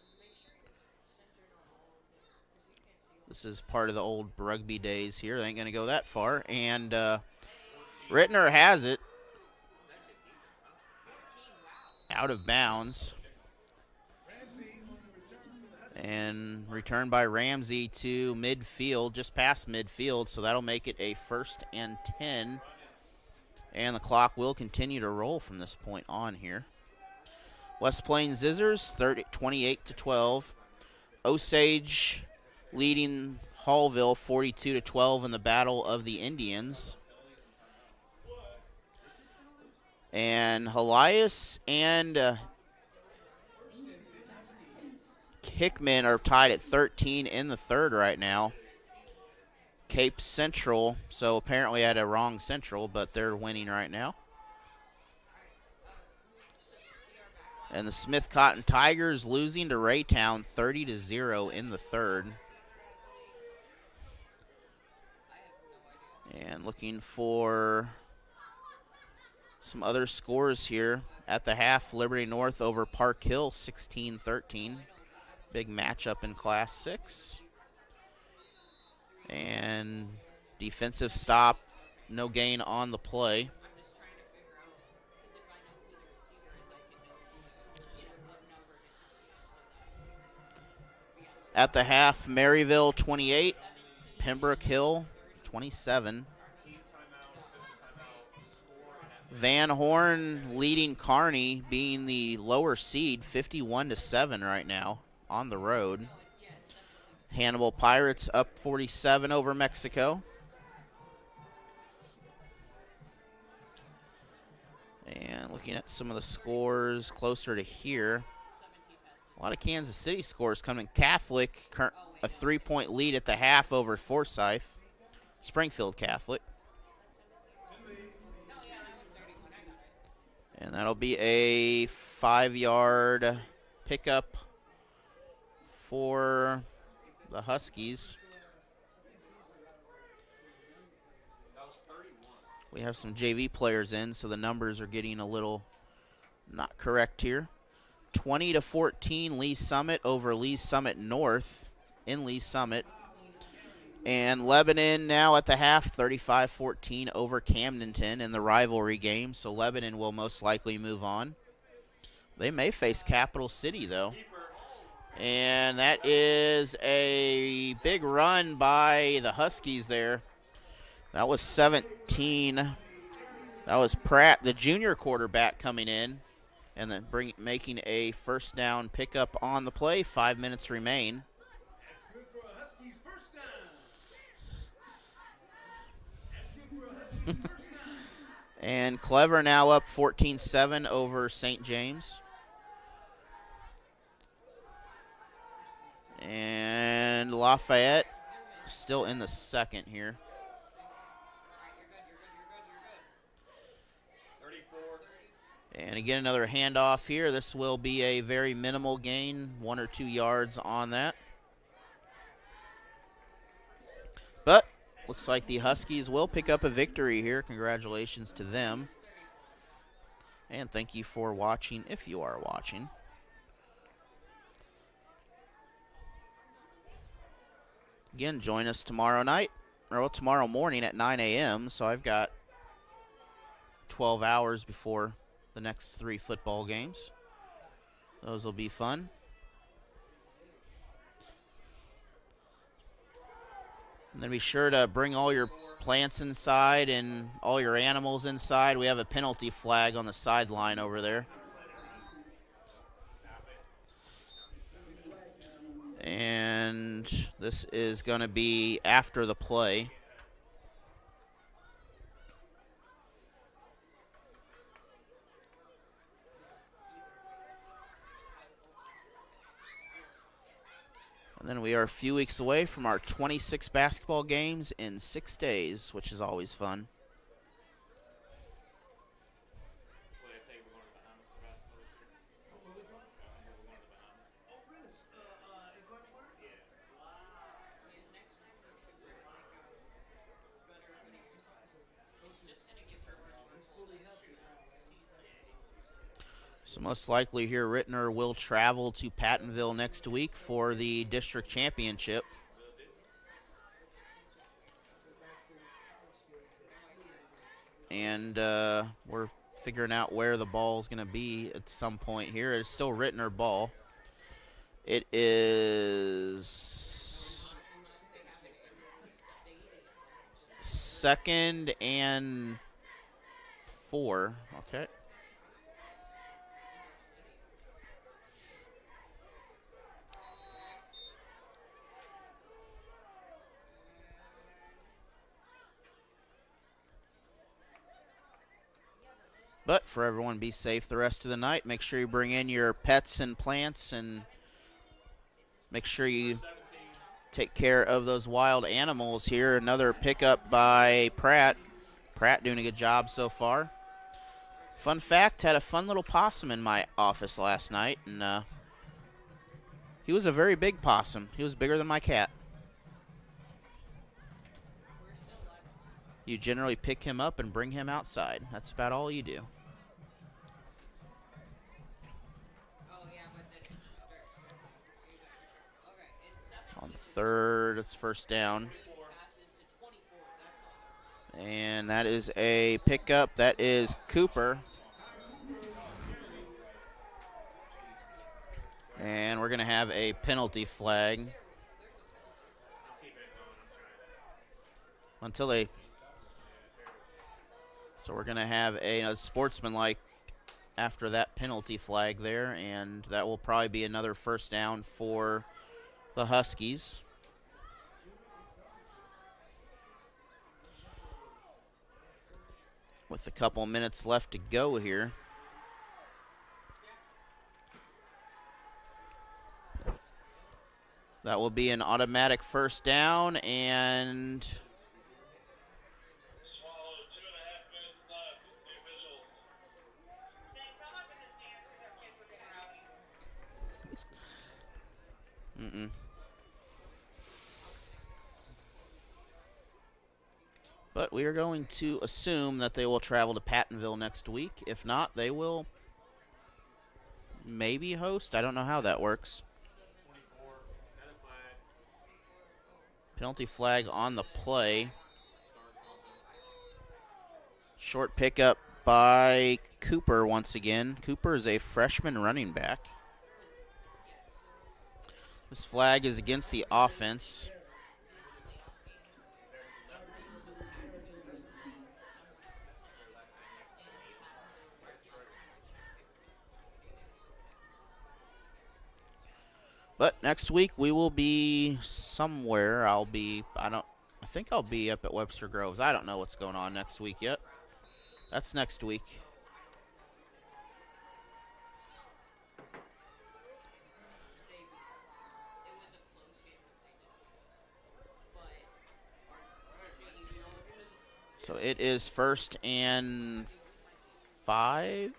This is part of the old rugby days here. They ain't going to go that far. And Ritenour has it. Out of bounds. And returned by Ramsey to midfield, just past midfield. So that'll make it a 1st and 10. And the clock will continue to roll from this point on here. West Plains Zizzers 28-12. Osage leading Hallville 42-12 in the Battle of the Indians. And Helias and Hickman are tied at 13 in the third right now. Cape Central, so apparently I had a wrong Central, but they're winning right now. And the Smith Cotton Tigers losing to Raytown 30-0 in the third. And looking for some other scores here. At the half, Liberty North over Park Hill 16-13. Big matchup in Class 6. And defensive stop, no gain on the play. At the half, Maryville 28, Pembroke Hill 27. Van Horn leading Kearney, being the lower seed, 51-7 right now on the road. Hannibal Pirates up 47 over Mexico. And looking at some of the scores closer to here. A lot of Kansas City scores coming. Catholic, a 3-point lead at the half over Forsyth. Springfield Catholic. And that'll be a 5-yard pickup for the Huskies. We have some JV players in, so the numbers are getting a little not correct here. 20-14 Lee Summit over Lee Summit North in Lee Summit. And Lebanon now at the half, 35-14 over Camdenton in the rivalry game, so Lebanon will most likely move on. They may face Capital City, though. And that is a big run by the Huskies there. That was 17. That was Pratt, the junior quarterback, coming in. And then making a first down pickup on the play. 5 minutes remain. That's good for a Huskies first down. That's good for a Huskies first down. And Clever now up 14-7 over St. James. And Lafayette still in the second here. And again, another handoff here. This will be a very minimal gain, 1 or 2 yards on that. But looks like the Huskies will pick up a victory here. Congratulations to them. And thank you for watching, if you are watching. Again, join us tomorrow night, or tomorrow morning at 9 a.m. So I've got 12 hours before the next 3 football games. Those will be fun. And then be sure to bring all your plants inside and all your animals inside, we have a penalty flag on the sideline over there. And this is going to be after the play. And then we are a few weeks away from our 26 basketball games in 6 days, which is always fun. So most likely here, Ritenour will travel to Pattonville next week for the district championship. And we're figuring out where the ball is going to be at some point here. It's still Ritenour ball. It is 2nd and 4. Okay. But for everyone, be safe the rest of the night. Make sure you bring in your pets and plants, and make sure you take care of those wild animals here. Another pickup by Pratt. Pratt doing a good job so far. Fun fact, had a fun little possum in my office last night, and he was a very big possum. He was bigger than my cat. You generally pick him up and bring him outside. That's about all you do. On 3rd, it's 1st down. And that is a pickup. That is Cooper. And we're going to have a penalty flag. Until they... So we're going to have a sportsmanlike after that penalty flag there, and that will probably be another 1st down for the Huskies. With a couple minutes left to go here. That will be an automatic 1st down, and But we are going to assume that they will travel to Pattonville next week. If not, they will maybe host. I don't know how that works. Penalty flag on the play. Short pickup by Cooper once again. Cooper is a freshman running back. This flag is against the offense. But next week we will be somewhere. I think I'll be up at Webster Groves. I don't know what's going on next week yet. That's next week. So it is 1st and 5.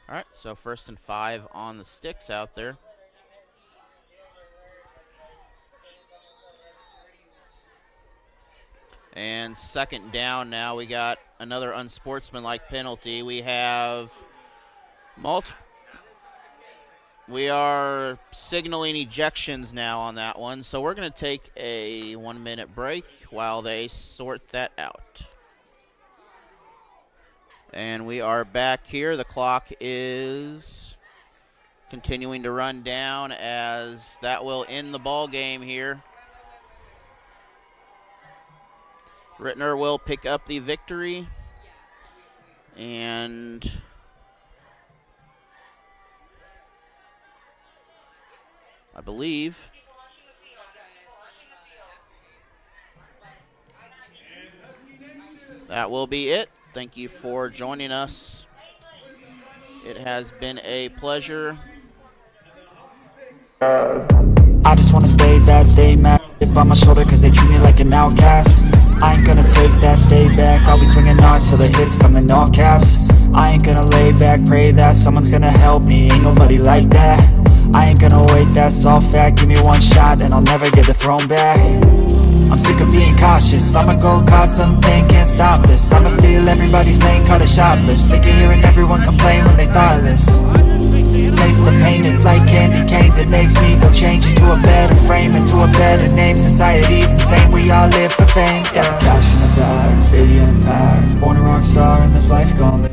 All right, so 1st and 5 on the sticks out there. And 2nd down now. We got another unsportsmanlike penalty. We have we are signaling ejections now on that one. So we're going to take a 1-minute break while they sort that out. And we are back here. The clock is continuing to run down as that will end the ball game here. Ritenour will pick up the victory. And I believe that will be it. Thank you for joining us. It has been a pleasure. I just wanna stay bad, stay mad. Dip on my shoulder cause they treat me like an outcast. I ain't gonna take that, stay back. I'll be swinging hard till the hits come in all caps. I ain't gonna lay back, pray that someone's gonna help me. Ain't nobody like that. I ain't gonna wait, that's all fact. Give me one shot and I'll never get the throne back. I'm sick of being cautious. I'ma go cause something, can't stop this. I'ma steal everybody's lane, call it shoplift. Sick of hearing everyone complain when they thoughtless. Taste the pain, it's like candy canes. It makes me go change into a better frame, into a better name. Society's insane, we all live for fame, yeah. Cash in the bag, stadium packed. Born a rock star and this life gon' live.